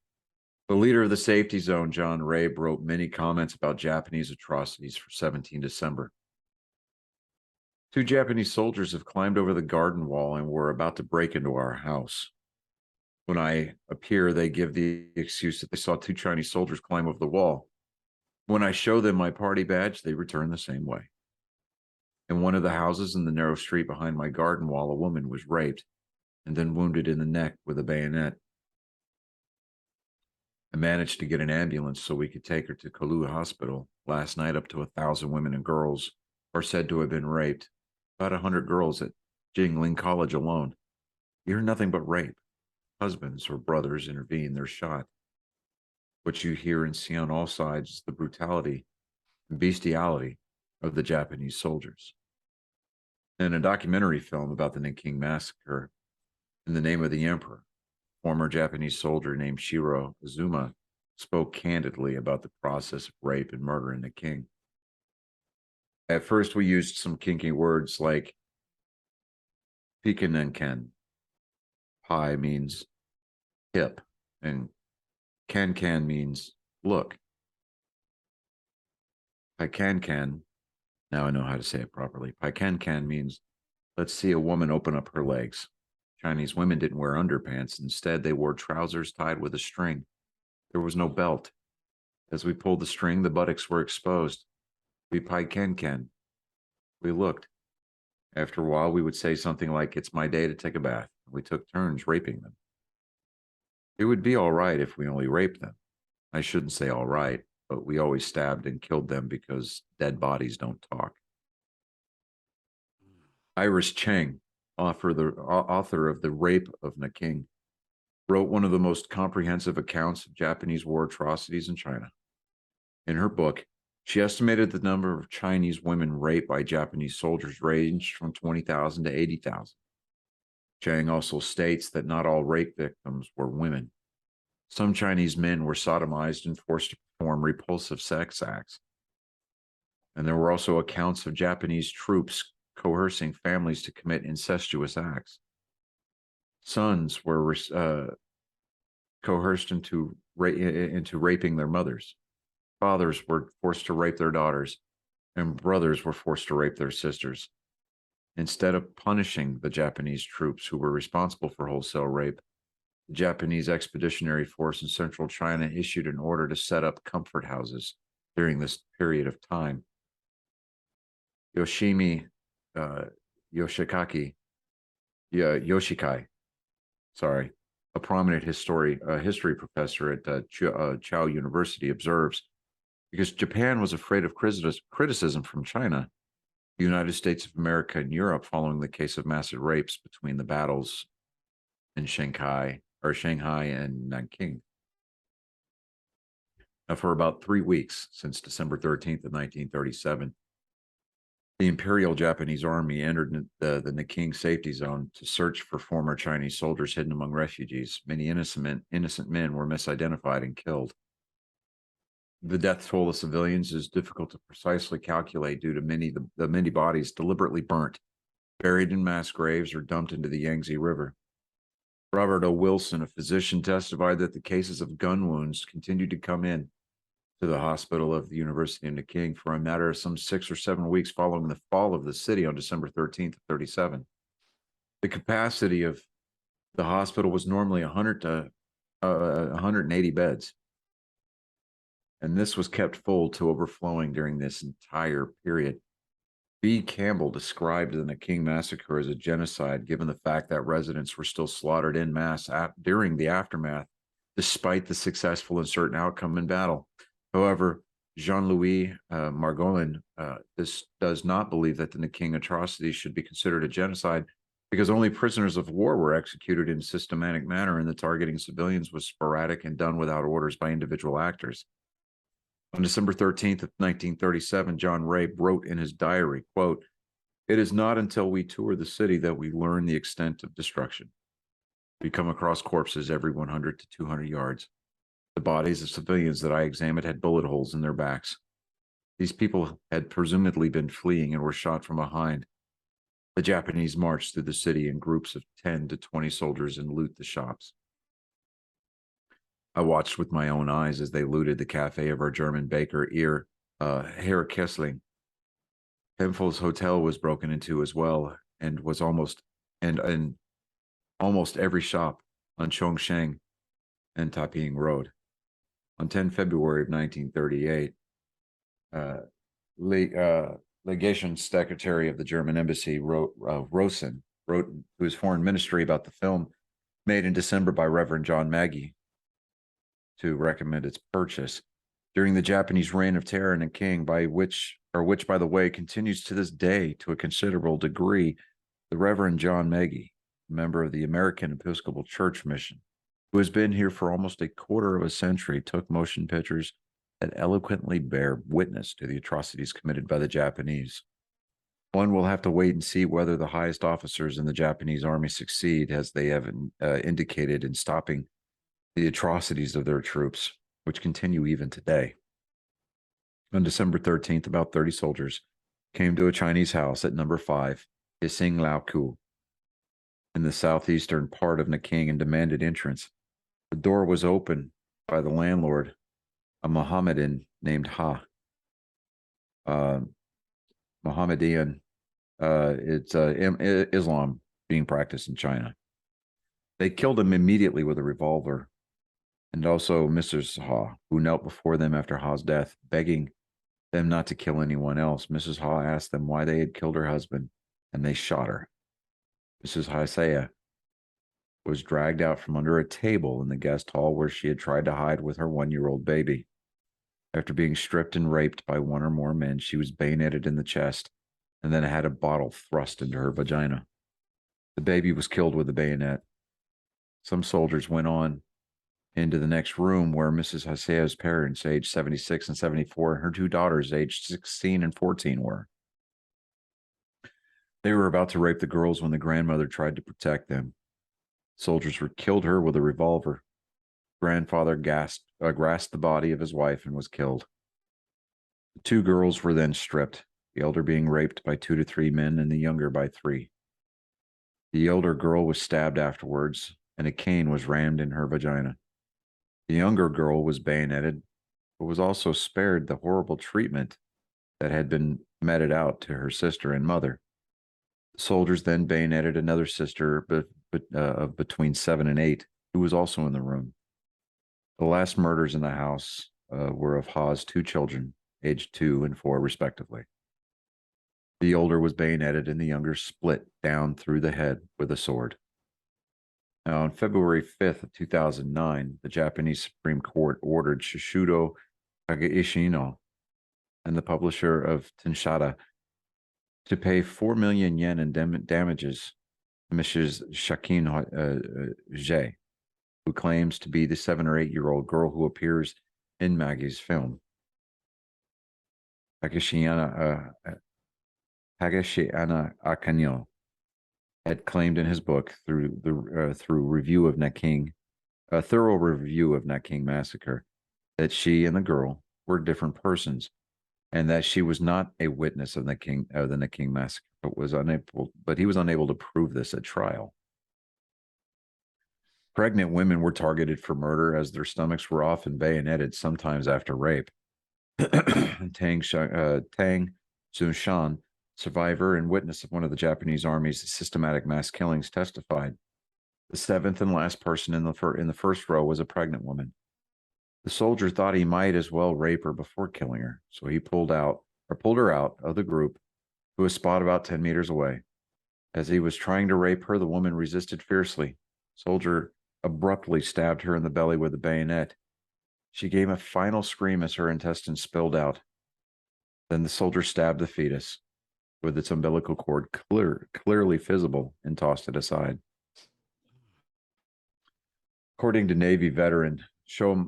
The leader of the safety zone, John Rabe, wrote many comments about Japanese atrocities for 17 December. 2 Japanese soldiers have climbed over the garden wall and were about to break into our house. When I appear, they give the excuse that they saw 2 Chinese soldiers climb over the wall. When I show them my party badge, they return the same way. In one of the houses in the narrow street behind my garden wall, a woman was raped and then wounded in the neck with a bayonet. I managed to get an ambulance so we could take her to Kalu Hospital. Last night, up to 1,000 women and girls are said to have been raped. About 100 girls at Jingling College alone. You hear nothing but rape. Husbands or brothers intervene, they're shot. What you hear and see on all sides is the brutality and bestiality of the Japanese soldiers. In a documentary film about the Nanking Massacre, In the Name of the Emperor, former Japanese soldier named Shiro Azuma spoke candidly about the process of rape and murder in Nanking. At first, we used some kinky words like pikanenken. Pi means hip, and can means look. Paikankan, now I know how to say it properly. Paikankan means let's see a woman open up her legs. Chinese women didn't wear underpants. Instead, they wore trousers tied with a string. There was no belt. As we pulled the string, the buttocks were exposed. We paikankan. We looked. After a while, we would say something like, "It's my day to take a bath." We took turns raping them. It would be all right if we only raped them. I shouldn't say all right, but we always stabbed and killed them because dead bodies don't talk. Iris Cheng, author of The Rape of Nanking, wrote one of the most comprehensive accounts of Japanese war atrocities in China. In her book, she estimated the number of Chinese women raped by Japanese soldiers ranged from 20,000 to 80,000. Chang also states that not all rape victims were women. Some Chinese men were sodomized and forced to perform repulsive sex acts. And there were also accounts of Japanese troops coercing families to commit incestuous acts. Sons were coerced into raping their mothers. Fathers were forced to rape their daughters, and brothers were forced to rape their sisters. Instead of punishing the Japanese troops who were responsible for wholesale rape, the Japanese Expeditionary Force in central China issued an order to set up comfort houses during this period of time. Yoshimi Yoshikai, a prominent history professor at Chow University, observes, because Japan was afraid of criticism from China, the United States of America and Europe, following the case of massive rapes between the battles in Shanghai and Nanking. Now, for about 3 weeks, since December 13th of 1937, the Imperial Japanese Army entered the Nanking safety zone to search for former Chinese soldiers hidden among refugees. Many innocent men were misidentified and killed. The death toll of civilians is difficult to precisely calculate due to many bodies deliberately burnt, buried in mass graves, or dumped into the Yangtze River. Robert O. Wilson, a physician, testified that the cases of gun wounds continued to come in to the hospital of the University of Nanking for a matter of some 6 or 7 weeks following the fall of the city on December 13th, 37. The capacity of the hospital was normally 100 to 180 beds. And this was kept full to overflowing during this entire period. B. Campbell described the Nanking Massacre as a genocide, given the fact that residents were still slaughtered en masse during the aftermath, despite the successful and certain outcome in battle. However, Jean-Louis Margolin does not believe that the Nanking atrocities should be considered a genocide, because only prisoners of war were executed in a systematic manner, and the targeting civilians was sporadic and done without orders by individual actors. On December 13th of 1937, John Rabe wrote in his diary, quote, "It is not until we tour the city that we learn the extent of destruction. We come across corpses every 100 to 200 yards. The bodies of civilians that I examined had bullet holes in their backs. These people had presumably been fleeing and were shot from behind. The Japanese marched through the city in groups of 10 to 20 soldiers and loot the shops. I watched with my own eyes as they looted the cafe of our German baker, Herr Kessling. Hempel's hotel was broken into as well, and was almost every shop on Chongsheng and Taiping Road. On 10 February of 1938, Legation Secretary of the German Embassy, Rosen, wrote to his foreign ministry about the film made in December by Reverend John Maggie to recommend its purchase. During the Japanese reign of terror in Nanking, which by the way continues to this day to a considerable degree, the Reverend John Maggie, a member of the American Episcopal Church Mission, who has been here for almost a quarter of a century, took motion pictures that eloquently bear witness to the atrocities committed by the Japanese. One will have to wait and see whether the highest officers in the Japanese army succeed, as they have indicated, in stopping the atrocities of their troops, which continue even today. On December 13th, about 30 soldiers came to a Chinese house at number 5, Ising Lao Ku, in the southeastern part of Nanking, and demanded entrance. The door was opened by the landlord, a Mohammedan named Ha. Mohammedan, it's Islam being practiced in China. They killed him immediately with a revolver, and also Mrs. Ha, who knelt before them after Ha's death, begging them not to kill anyone else. Mrs. Ha asked them why they had killed her husband, and they shot her. Mrs. Haisea was dragged out from under a table in the guest hall where she had tried to hide with her 1-year-old baby. After being stripped and raped by one or more men, she was bayoneted in the chest and then had a bottle thrust into her vagina. The baby was killed with a bayonet. Some soldiers went on into the next room where Mrs. Hasea's parents, aged 76 and 74, and her 2 daughters, aged 16 and 14, were. They were about to rape the girls when the grandmother tried to protect them. Soldiers killed her with a revolver. Grandfather grasped the body of his wife and was killed. The 2 girls were then stripped, the elder being raped by 2 to 3 men and the younger by 3. The elder girl was stabbed afterwards, and a cane was rammed in her vagina. The younger girl was bayoneted, but was also spared the horrible treatment that had been meted out to her sister and mother. The soldiers then bayoneted another sister of between 7 and 8, who was also in the room. The last murders in the house were of Ha's 2 children, aged 2 and 4, respectively. The older was bayoneted and the younger split down through the head with a sword. Now, on February 5th of 2009, the Japanese Supreme Court ordered Shishudo Kagaishino and the publisher of Tenshada to pay 4 million yen in damages to Mrs. Shakin Jay, who claims to be the 7 or 8-year-old girl who appears in Maggie's film. Hagashiana Akanyo had claimed in his book through review of Nanking, a thorough review of Nanjing Massacre, that she and the girl were different persons, and that she was not a witness of the Nanjing Massacre, but he was unable to prove this at trial. Pregnant women were targeted for murder, as their stomachs were often bayoneted, sometimes after rape. Tang Zunshan, survivor and witness of one of the Japanese Army's systematic mass killings, testified. The 7th and last person in the first row was a pregnant woman. The soldier thought he might as well rape her before killing her, so he pulled her out of the group to a spot about 10 meters away. As he was trying to rape her, the woman resisted fiercely. Soldier abruptly stabbed her in the belly with a bayonet. She gave a final scream as her intestines spilled out. Then the soldier stabbed the fetus with its umbilical cord clearly visible and tossed it aside. According to Navy veteran Sho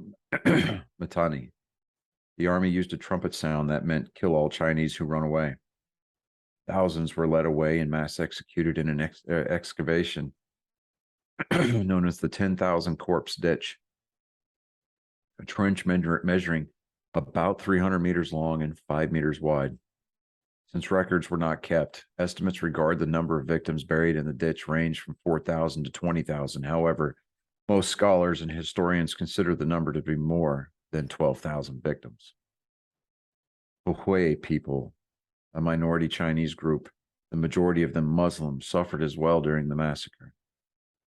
Matani, the Army used a trumpet sound that meant kill all Chinese who run away. Thousands were led away and mass executed in an excavation known as the 10,000 Corpse Ditch, a trench measuring about 300 meters long and 5 meters wide. Since records were not kept, estimates regarding the number of victims buried in the ditch range from 4,000 to 20,000. However, most scholars and historians consider the number to be more than 12,000 victims. The Hui people, a minority Chinese group, the majority of them Muslims, suffered as well during the massacre.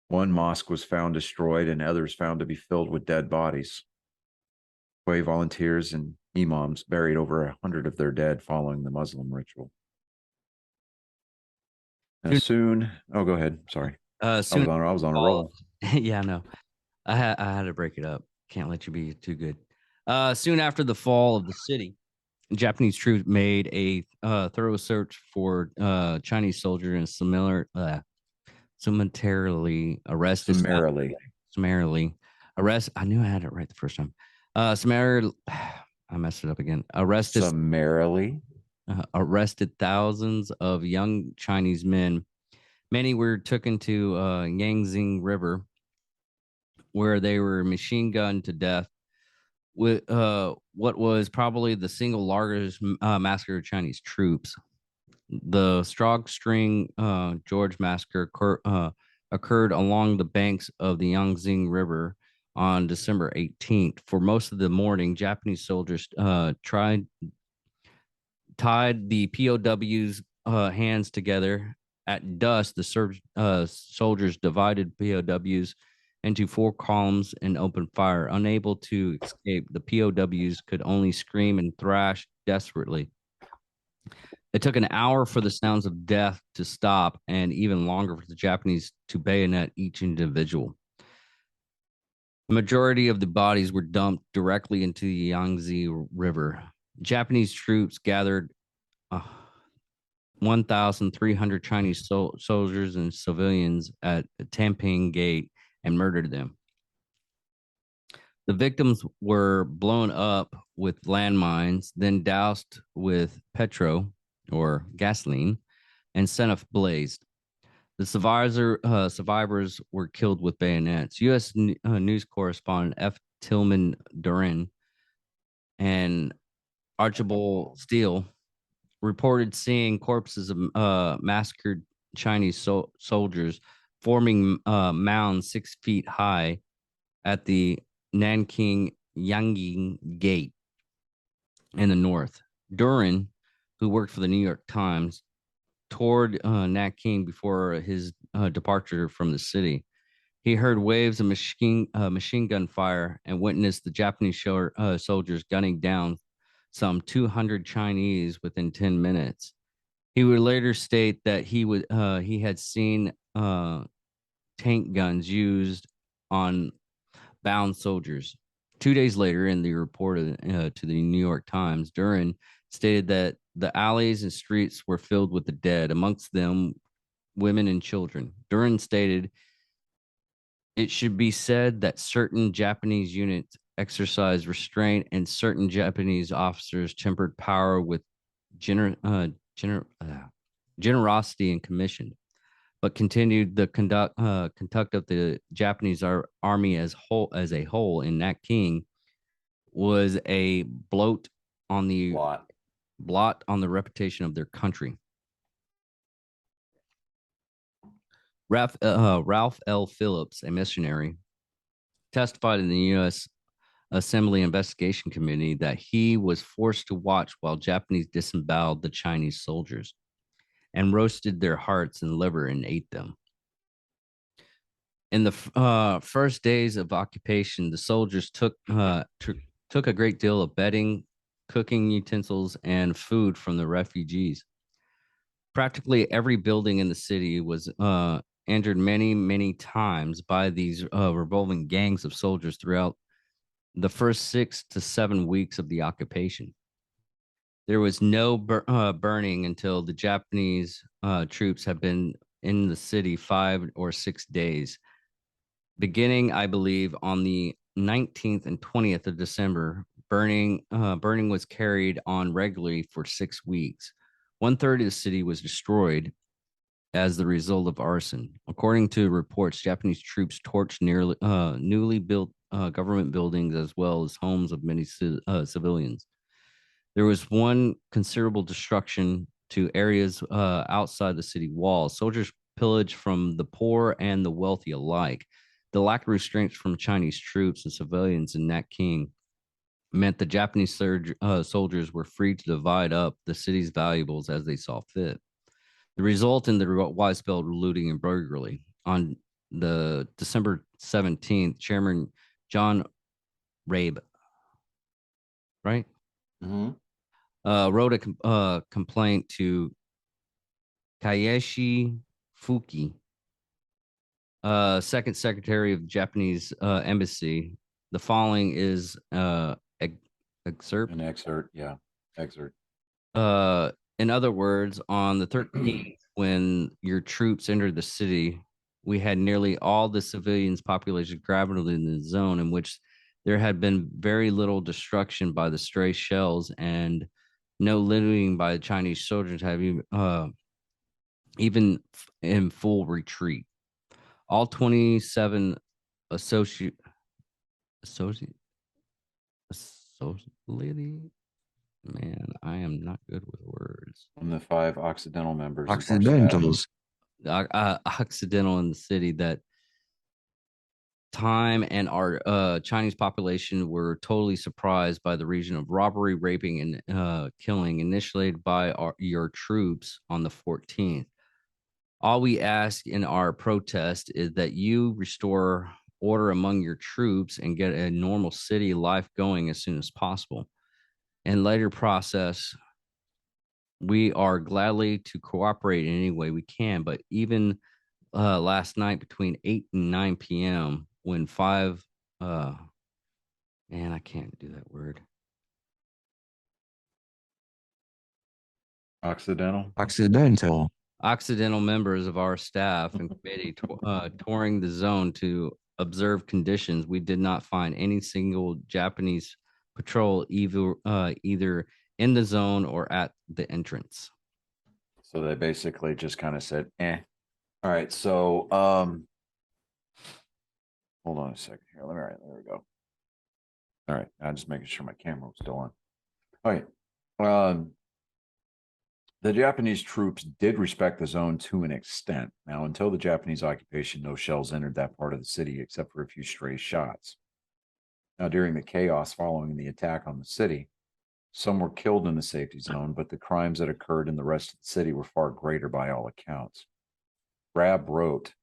One mosque was found destroyed and others found to be filled with dead bodies. Hui volunteers and imams buried over 100 of their dead following the Muslim ritual. Now oh, go ahead. Sorry. I was on a roll. Yeah, no. I had to break it up. Can't let you be too good. Soon after the fall of the city, Japanese troops made a thorough search for Chinese soldiers and summarily arrested. Summarily arrest. I knew I had it right the first time. Summarily, I messed it up again. Arrested. Summarily. arrested thousands of young Chinese men. Many were taken to Yangtze River, where they were machine gunned to death with what was probably the single largest massacre of Chinese troops. The Strog String George Massacre occurred along the banks of the Yangtze River on December 18th. For most of the morning, Japanese soldiers tied the POWs' hands together. At dusk, the soldiers divided POWs into four columns and opened fire. Unable to escape, the POWs could only scream and thrash desperately. It took an hour for the sounds of death to stop, and even longer for the Japanese to bayonet each individual. The majority of the bodies were dumped directly into the Yangtze River. Japanese troops gathered 1,300 Chinese soldiers and civilians at Tamping Gate and murdered them. The victims were blown up with landmines, then doused with petrol or gasoline and sent ablaze. The survivors were killed with bayonets. U.S. News correspondent F. Tillman Duran and Archibald Steele reported seeing corpses of massacred Chinese soldiers forming mounds 6 feet high at the Nanjing Gate in the north. Duran, who worked for the New York Times, toured Nanking before his departure from the city. He heard waves of machine gun fire and witnessed the Japanese soldiers gunning down some 200 Chinese within 10 minutes. He would later state that he had seen tank guns used on bound soldiers. 2 days later, in the report to the New York Times, Duran stated that the alleys and streets were filled with the dead, amongst them women and children. Duran stated, "It should be said that certain Japanese units exercised restraint and certain Japanese officers tempered power with generosity and commission, but continued the conduct of the Japanese army as a whole in Nanking was a blot on the reputation of their country." Ralph L. Phillips, a missionary, testified in the U.S. Assembly Investigation Committee that he was forced to watch while Japanese disemboweled the Chinese soldiers and roasted their hearts and liver and ate them. In the first days of occupation, the soldiers took a great deal of bedding, cooking utensils, and food from the refugees. Practically every building in the city was injured many, many times by these revolving gangs of soldiers throughout the first 6 to 7 weeks of the occupation. There was no burning until the Japanese troops had been in the city 5 or 6 days. Beginning, I believe, on the 19th and 20th of December, burning was carried on regularly for 6 weeks. 1/3 of the city was destroyed as the result of arson. According to reports, Japanese troops torched newly built government buildings as well as homes of many civilians. There was one considerable destruction to areas outside the city walls. Soldiers pillaged from the poor and the wealthy alike. The lack of restraints from Chinese troops and civilians in Nanking meant the Japanese soldiers were free to divide up the city's valuables as they saw fit. The result in the widespread looting and burglary. On the December 17th, Chairman John Rabe, right? Mm-hmm. Wrote a complaint to Kayeshi Fuki, second secretary of the Japanese embassy. The following is excerpt. An excerpt, yeah, excerpt. In other words, on the 13th, when your troops entered the city, we had nearly all the civilians' population gravitated in the zone in which there had been very little destruction by the stray shells and No looting by the Chinese soldiers have even in full retreat. All 27 associate associate associated man, I am not good with words. From the 5 Occidental members of our staff. Occidentals. Occidental in the city that time and our Chinese population were totally surprised by the region of robbery, raping, and killing initiated by your troops on the 14th. All we ask in our protest is that you restore order among your troops and get a normal city life going as soon as possible. In later process, we are gladly to cooperate in any way we can, but even last night between 8 and 9 p.m. when 5 man, I can't do that word. Occidental. Occidental members of our staff and committee touring the zone to observe conditions, we did not find any single Japanese patrol either in the zone or at the entrance. So they basically just kind of said, eh. All right. So hold on a second here. All right, there we go. All right. I'm just making sure my camera was still on. All right. The Japanese troops did respect the zone to an extent. Now, until the Japanese occupation, no shells entered that part of the city except for a few stray shots. Now, during the chaos following the attack on the city, some were killed in the safety zone, but the crimes that occurred in the rest of the city were far greater by all accounts. Rabe wrote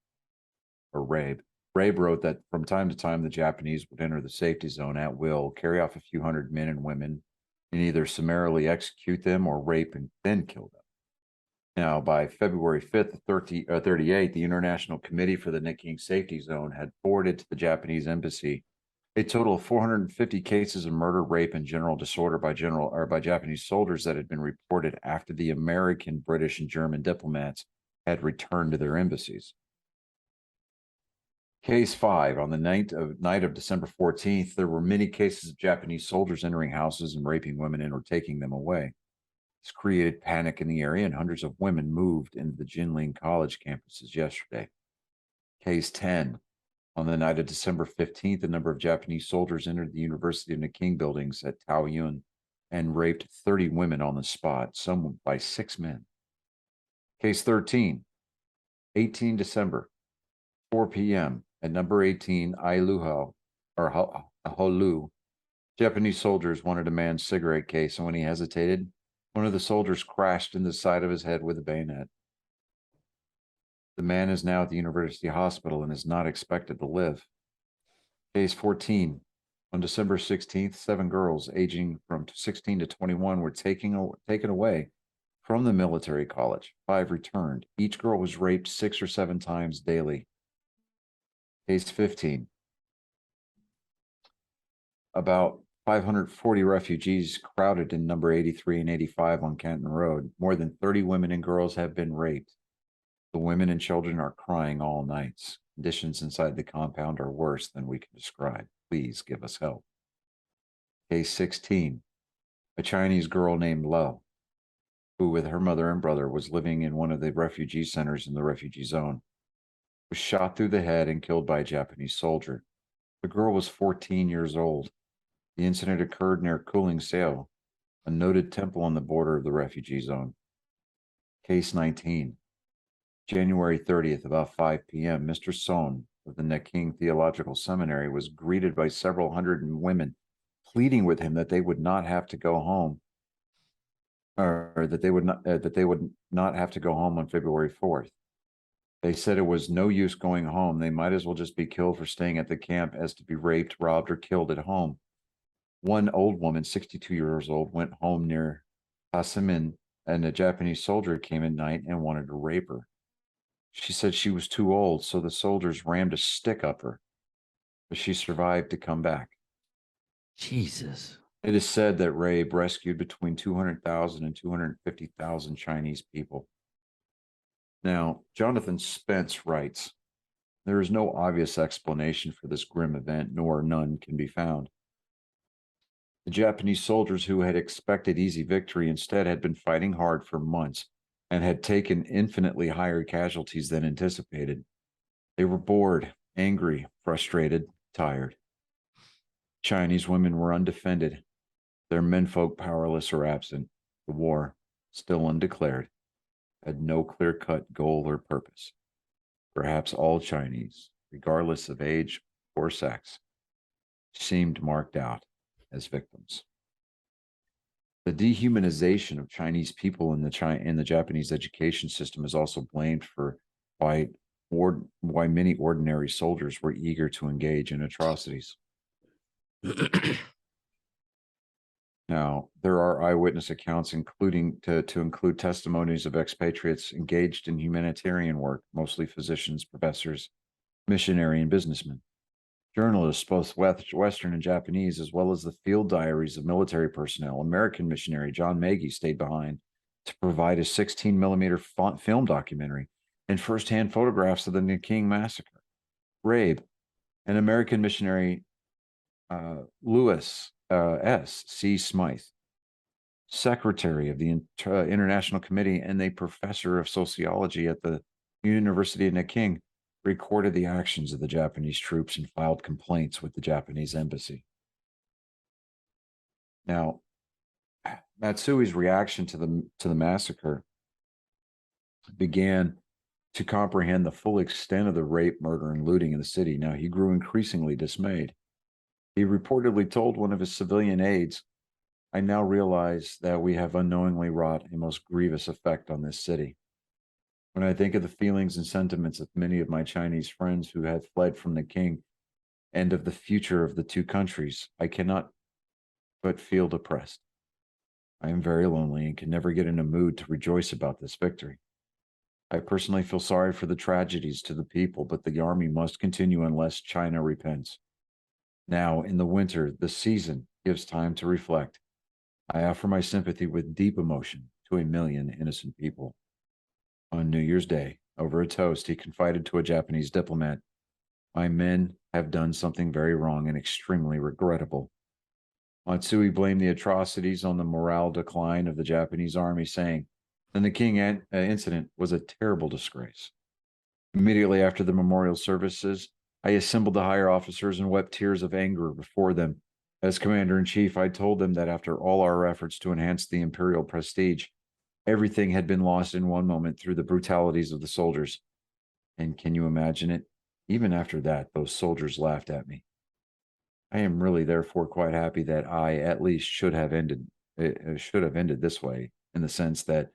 that from time to time the Japanese would enter the safety zone at will, carry off a few hundred men and women, and either summarily execute them or rape and then kill them. Now, by February 5th, 38, the International Committee for the Nanking Safety Zone had forwarded to the Japanese embassy a total of 450 cases of murder, rape, and general disorder by Japanese soldiers that had been reported after the American, British, and German diplomats had returned to their embassies. Case 5, on the night of December 14th, there were many cases of Japanese soldiers entering houses and raping women and or taking them away. This created panic in the area, and hundreds of women moved into the Jinling College campuses yesterday. Case 10, on the night of December 15th, a number of Japanese soldiers entered the University of Nanking buildings at Taoyuan and raped 30 women on the spot, some by 6 men. Case 13, 18 December, 4 p.m., at number 18, Holu, Japanese soldiers wanted a man's cigarette case, and when he hesitated, one of the soldiers crashed in the side of his head with a bayonet. The man is now at the university hospital and is not expected to live. Case 14, on December 16th, 7 girls aging from 16 to 21 were taken away from the military college. 5 returned. Each girl was raped 6 or 7 times daily. Case 15. About 540 refugees crowded in number 83 and 85 on Canton Road. More than 30 women and girls have been raped. The women and children are crying all nights. Conditions inside the compound are worse than we can describe. Please give us help. Case 16. A Chinese girl named Lo, who with her mother and brother was living in one of the refugee centers in the refugee zone, was shot through the head and killed by a Japanese soldier. The girl was 14 years old. The incident occurred near Kuling Seo, a noted temple on the border of the refugee zone. Case 19. January 30th, about 5 p.m., Mr. Son of the Nanking Theological Seminary was greeted by several hundred women pleading with him that they would not have to go home, or that they would not have to go home on February 4th. They said it was no use going home. They might as well just be killed for staying at the camp as to be raped, robbed, or killed at home. One old woman, 62 years old, went home near Hasimin, and a Japanese soldier came at night and wanted to rape her. She said she was too old, so the soldiers rammed a stick up her, but she survived to come back. Jesus. It is said that Rabe rescued between 200,000 and 250,000 Chinese people. Now, Jonathan Spence writes, there is no obvious explanation for this grim event, nor none can be found. The Japanese soldiers who had expected easy victory instead had been fighting hard for months and had taken infinitely higher casualties than anticipated. They were bored, angry, frustrated, tired. Chinese women were undefended, their menfolk powerless or absent. The war, still undeclared, had no clear-cut goal or purpose. Perhaps all Chinese, regardless of age or sex, seemed marked out as victims. The dehumanization of Chinese people in the Japanese education system is also blamed for why many ordinary soldiers were eager to engage in atrocities. Now, there are eyewitness accounts, including to include testimonies of expatriates engaged in humanitarian work, mostly physicians, professors, missionary, and businessmen. Journalists, both Western and Japanese, as well as the field diaries of military personnel. American missionary John Magee stayed behind to provide a 16-millimeter film documentary and firsthand photographs of the Nanjing Massacre. Rabe, an American missionary, Lewis C. Smythe, secretary of the International Committee and a professor of sociology at the University of Nanjing, recorded the actions of the Japanese troops and filed complaints with the Japanese embassy. Now, Matsui's reaction to the massacre began to comprehend the full extent of the rape, murder, and looting in the city. Now, he grew increasingly dismayed. He reportedly told one of his civilian aides, "I now realize that we have unknowingly wrought a most grievous effect on this city. When I think of the feelings and sentiments of many of my Chinese friends who had fled from the king and of the future of the two countries, I cannot but feel depressed. I am very lonely and can never get in a mood to rejoice about this victory. I personally feel sorry for the tragedies to the people, but the army must continue unless China repents. Now, in the winter, the season gives time to reflect. I offer my sympathy with deep emotion to 1,000,000 innocent people." On New Year's Day, over a toast, he confided to a Japanese diplomat, "My men have done something very wrong and extremely regrettable." Matsui blamed the atrocities on the morale decline of the Japanese army, saying, "The Nanking incident was a terrible disgrace." Immediately after the memorial services, I assembled the higher officers and wept tears of anger before them. As commander-in-chief, I told them that after all our efforts to enhance the imperial prestige, everything had been lost in one moment through the brutalities of the soldiers. And can you imagine it? Even after that, those soldiers laughed at me. I am really therefore quite happy that I at least should have ended this way, in the sense that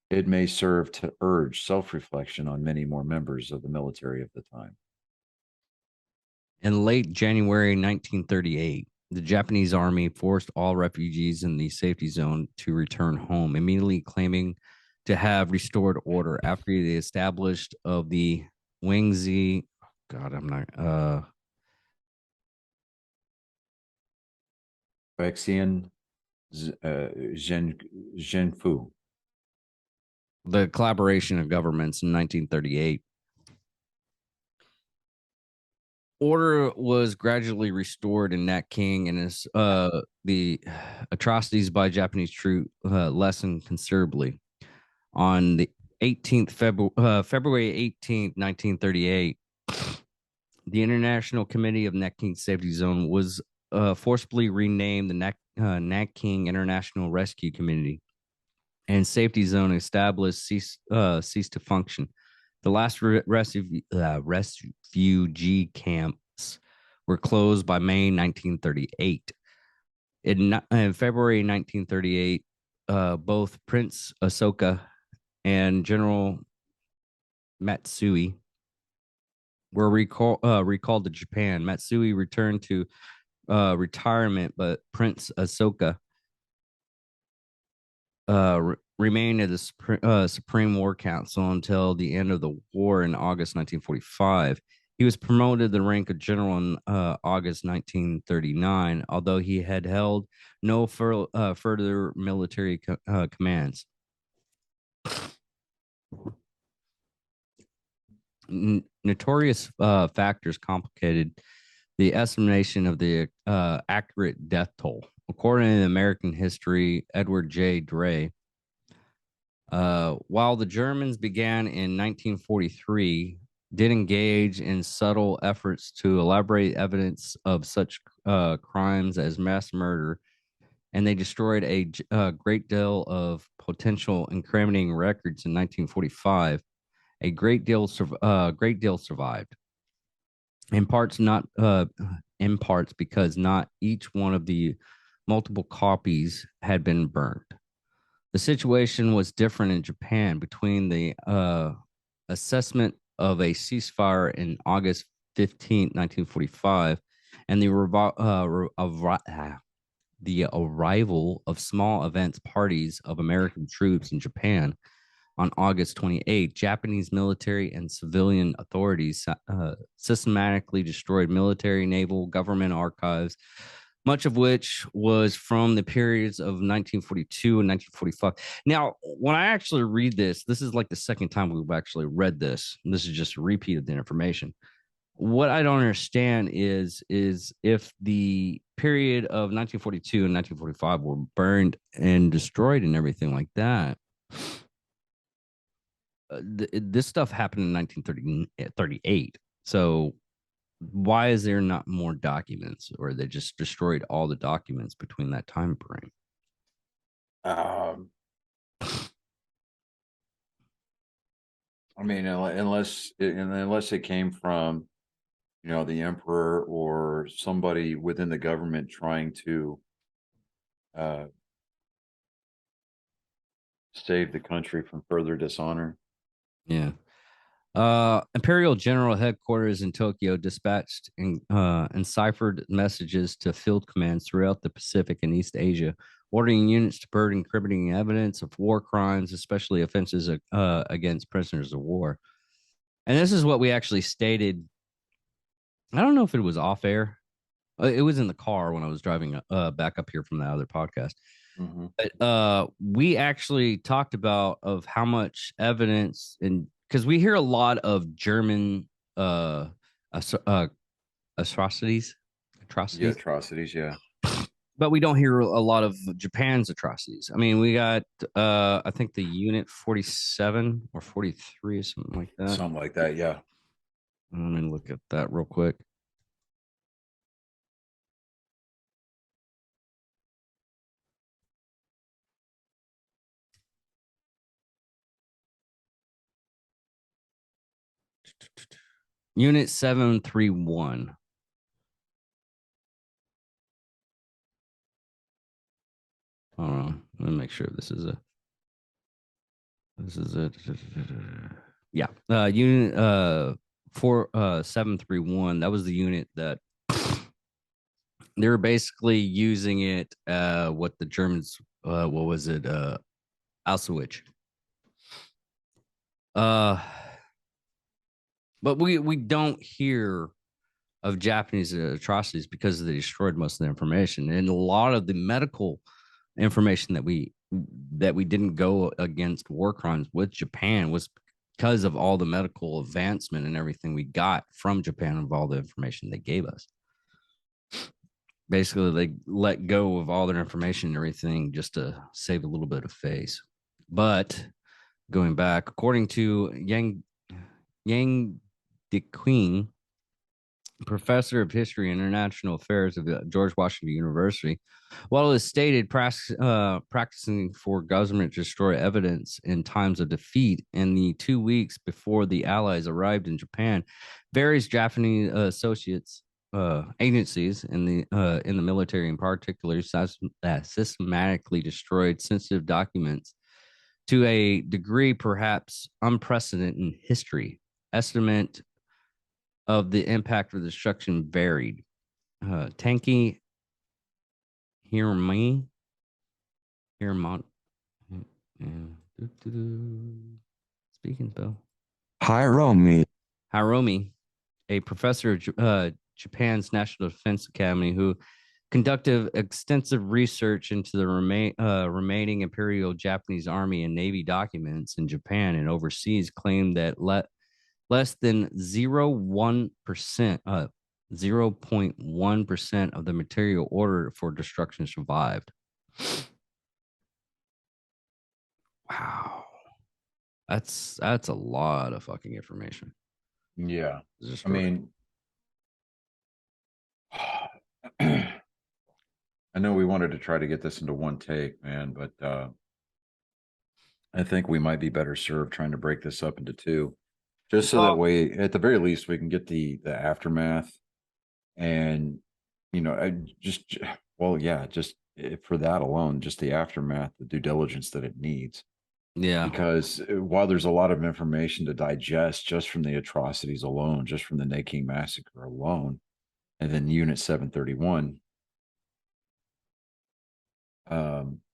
it may serve to urge self-reflection on many more members of the military of the time. In late January 1938, the Japanese army forced all refugees in the safety zone to return home, immediately claiming to have restored order after the established of the Wangzi. God, I'm not. Baxian Zhenfu. The collaboration of governments in 1938. Order was gradually restored in Nanking, and the atrocities by Japanese troops lessened considerably. On the 18th February 18th, 1938, the International Committee of Nanking Safety Zone was forcibly renamed the Nanking International Rescue Community, and Safety Zone established ceased to function. The last refugee camps were closed by May 1938. In February 1938, both Prince Asoka and General Matsui were recalled to Japan. Matsui returned to retirement, but Prince Asoka remained at the Supreme War Council until the end of the war in August 1945. He was promoted to the rank of general in August 1939, although he had held no further military commands. Notorious factors complicated the estimation of the accurate death toll. according to American history, Edward J. Dray, while the Germans began in 1943, did engage in subtle efforts to elaborate evidence of such crimes as mass murder, and they destroyed a great deal of potential incriminating records in 1945. A great deal survived, in parts because not each one of the multiple copies had been burned. The situation was different in Japan between the assessment of a ceasefire in August 15th, 1945, and the arrival of small events parties of American troops in Japan on August 28th. Japanese military and civilian authorities systematically destroyed military, naval, government archives, much of which was from the periods of 1942 and 1945. Now, when I actually read this, this is like the second time we've actually read this. And this is just a repeat of the information. What I don't understand is if the period of 1942 and 1945 were burned and destroyed and everything like that, this stuff happened in 1938. So why is there not more documents, or they just destroyed all the documents between that time frame? I mean, unless it came from, the emperor or somebody within the government trying to save the country from further dishonor. Yeah. Imperial General Headquarters in Tokyo dispatched enciphered messages to field commands throughout the Pacific and East Asia, ordering units to burn incriminating evidence of war crimes, especially offenses against prisoners of war. And this is what we actually stated. I don't know if it was off air. It was in the car when I was driving back up here from the other podcast. Mm-hmm. But we actually talked about of how much evidence, and because we hear a lot of German atrocities, Yeah, atrocities, yeah. but we don't hear a lot of Japan's atrocities. I mean, we got I think the Unit 47 or 43 or something like that. Something like that, yeah. Let me look at that real quick. Unit 731. Hold on. Let me make sure this is it. Yeah. Unit 731. That was the unit that they were basically using it what the Germans what was it? Auschwitz. But we don't hear of Japanese atrocities because they destroyed most of the information, and a lot of the medical information that we didn't go against war crimes with Japan was because of all the medical advancement and everything we got from Japan, of all the information they gave us. Basically, they let go of all their information and everything just to save a little bit of face. But going back, according to Yang DeQueen, professor of history and international affairs of George Washington University, while it is stated practicing for government to destroy evidence in times of defeat, in the 2 weeks before the Allies arrived in Japan, various Japanese agencies in the military in particular systematically destroyed sensitive documents to a degree perhaps unprecedented in history. Estimate of the impact of the destruction varied. Tanki Hiramont speaking spell. Hiromi, a professor of Japan's National Defense Academy, who conducted extensive research into the remaining Imperial Japanese Army and Navy documents in Japan and overseas, claimed that less than 0.1%, 0.1% of the material ordered for destruction survived. Wow. That's a lot of fucking information. Yeah. Just I mean, I know we wanted to try to get this into one take, man, but I think we might be better served trying to break this up into two, just so that way, at the very least, we can get the aftermath, and I just well, yeah, just for that alone, just the aftermath, the due diligence that it needs. yeah. Because while there's a lot of information to digest just from the atrocities alone, just from the Nanjing Massacre alone, and then Unit 731.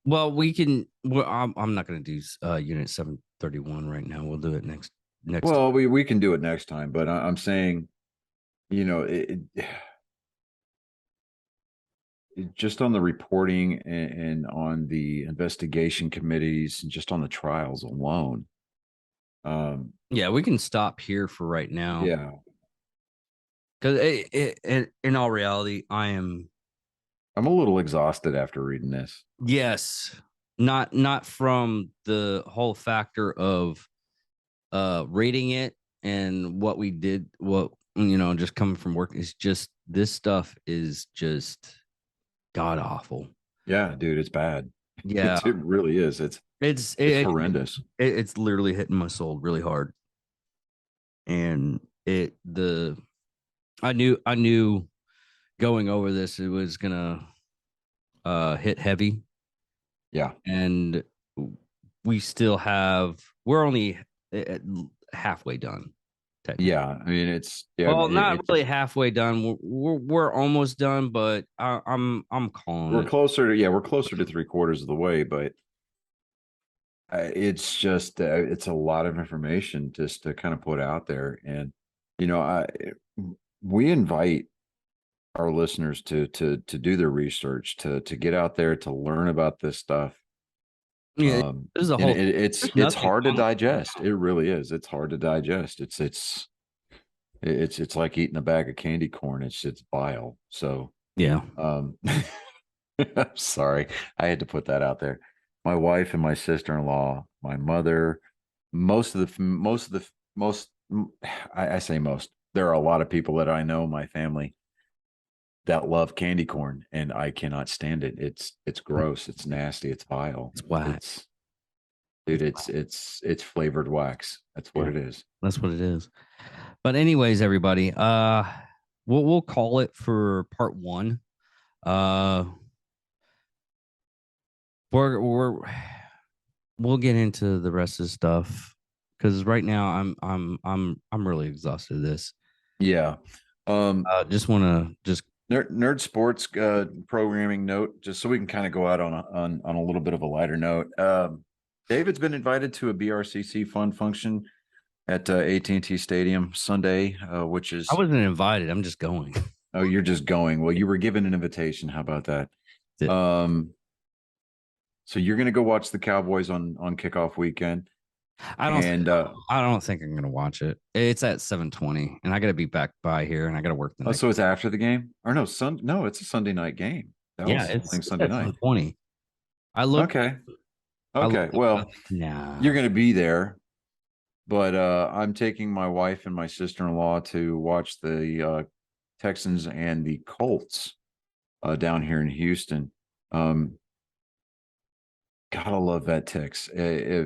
Well, we can. Well, I'm not going to do Unit 731 right now. We'll do it next. Well, we can do it next time, but I'm saying, just on the reporting and on the investigation committees and just on the trials alone. Yeah, we can stop here for right now. Yeah, because in all reality, I'm a little exhausted after reading this. yes, not from the whole factor of rating it and what we did, what just coming from work. Is just this stuff is just god awful. Yeah, dude, it's bad. Yeah, it really is. It's horrendous. It's literally hitting my soul really hard. And I knew going over this, it was gonna hit heavy. Yeah. And we're only halfway done. Yeah, I mean not really halfway done. We're almost done, but I'm calling we're it. closer to we're closer to 3/4 of the way, but it's just it's a lot of information just to kind of put out there, and we invite our listeners to do their research, to get out there, to learn about this stuff. Yeah, there's a whole. It's hard to digest. It really is. It's hard to digest. It's like eating a bag of candy corn. It's vile. So yeah. I'm sorry, I had to put that out there. My wife and my sister-in-law, my mother, I say most. There are a lot of people that I know, my family, that love candy corn, and I cannot stand it. It's gross. It's nasty. It's vile. It's whack. It's flavored wax. That's what it is. That's what it is. But anyways, everybody, we'll call it for part one. We'll get into the rest of the stuff because right now I'm really exhausted of this. Yeah. Just want to just nerd sports programming note, just so we can kind of go out on a little bit of a lighter note. David's been invited to a BRCC fun function at AT&T Stadium Sunday, which is... I wasn't invited. I'm just going. Oh, you're just going. Well, you were given an invitation. How about that? So you're going to go watch the Cowboys on kickoff weekend. I don't think I'm going to watch it. It's at 7:20, and I got to be back by here, and I got to work the next. So it's after the game, or no? No, it's a Sunday night game. It's Sunday night. 7:20. Okay. Well, you're going to be there, but I'm taking my wife and my sister-in-law to watch the Texans and the Colts down here in Houston. Gotta love VetTix.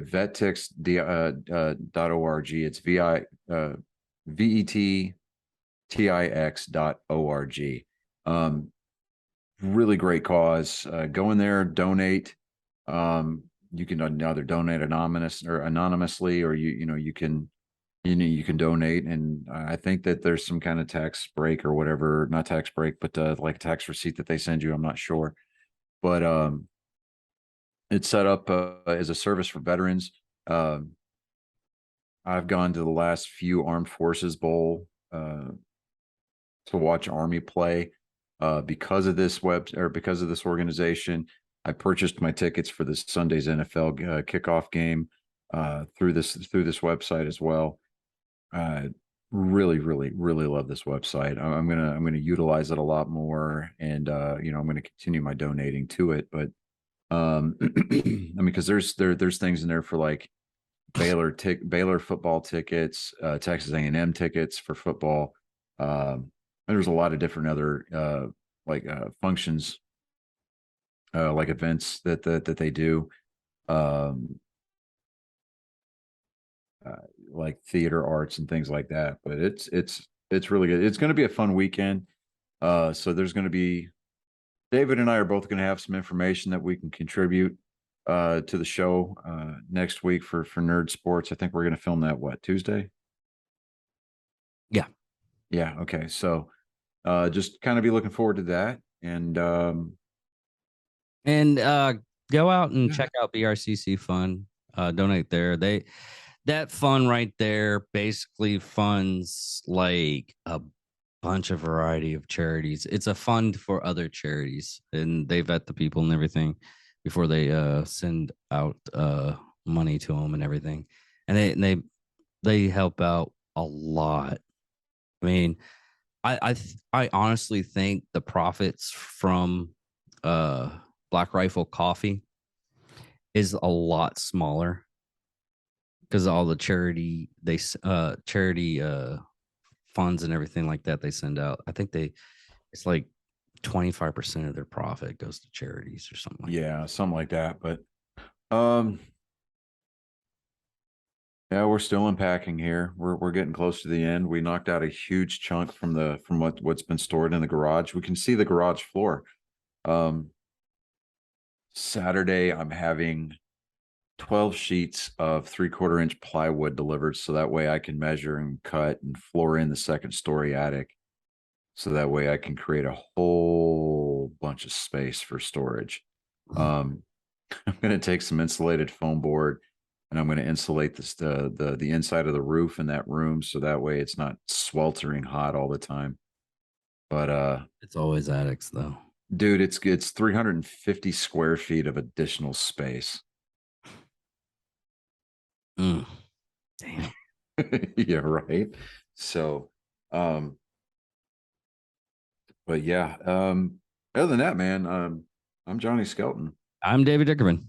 VetTix.org. It's VETTIX.org. Really great cause. Go in there, donate. You can either donate anonymously, or you can donate. And I think that there's some kind of tax break or whatever, not tax break, but like a tax receipt that they send you. I'm not sure, but it's set up as a service for veterans. I've gone to the last few Armed Forces Bowl to watch Army play because of this because of this organization. I purchased my tickets for this Sunday's NFL kickoff game through this website as well. really, really, really love this website. I'm gonna utilize it a lot more, and I'm gonna continue my donating to it. But I mean, because there's things in there for like Baylor football tickets, Texas A&M tickets for football. And there's a lot of different other functions, like events that they do, um, like theater arts and things like that. But it's really good. It's going to be a fun weekend. So there's going to be David and I are both going to have some information that we can contribute to the show next week for Nerd Sports. I think we're going to film that Tuesday? Yeah. Yeah. Okay. So just kind of be looking forward to that. And go out and check out BRCC Fund. Donate there. That fund right there basically funds like a bunch of variety of charities. It's a fund for other charities, and they vet the people and everything before they send out money to them and everything. And they help out a lot. I mean, I honestly think the profits from Black Rifle Coffee is a lot smaller because all the charity funds and everything like that they send out. I think it's like 25% of their profit goes to charities or something like yeah, something like that. But um yeah, we're still unpacking here. We're getting close to the end. We knocked out a huge chunk from what's been stored in the garage. We can see the garage floor. Saturday, I'm having 12 sheets of 3/4 inch plywood delivered, so that way I can measure and cut and floor in the second story attic. So that way I can create a whole bunch of space for storage. I'm going to take some insulated foam board, and I'm going to insulate the inside of the roof in that room, so that way it's not sweltering hot all the time. But it's always attics though. dude, it's 350 square feet of additional space. Damn. Yeah, right. So but yeah, other than that, man, I'm Johnny Skelton, I'm David Dickerman.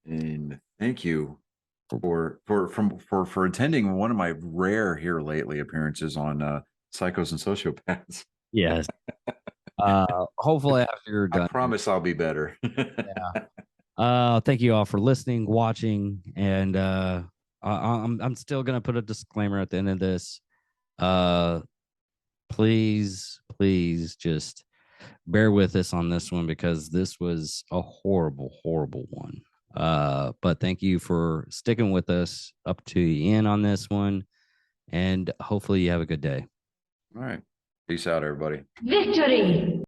and thank you for attending one of my rare here lately appearances on Psychos and Sociopaths. Yes. Hopefully after you're done. I promise I'll be better. Thank you all for listening, watching, and I'm still gonna put a disclaimer at the end of this. Please just bear with us on this one because this was a horrible one. But thank you for sticking with us up to the end on this one, and hopefully you have a good day. All right. Peace out, everybody. Victory!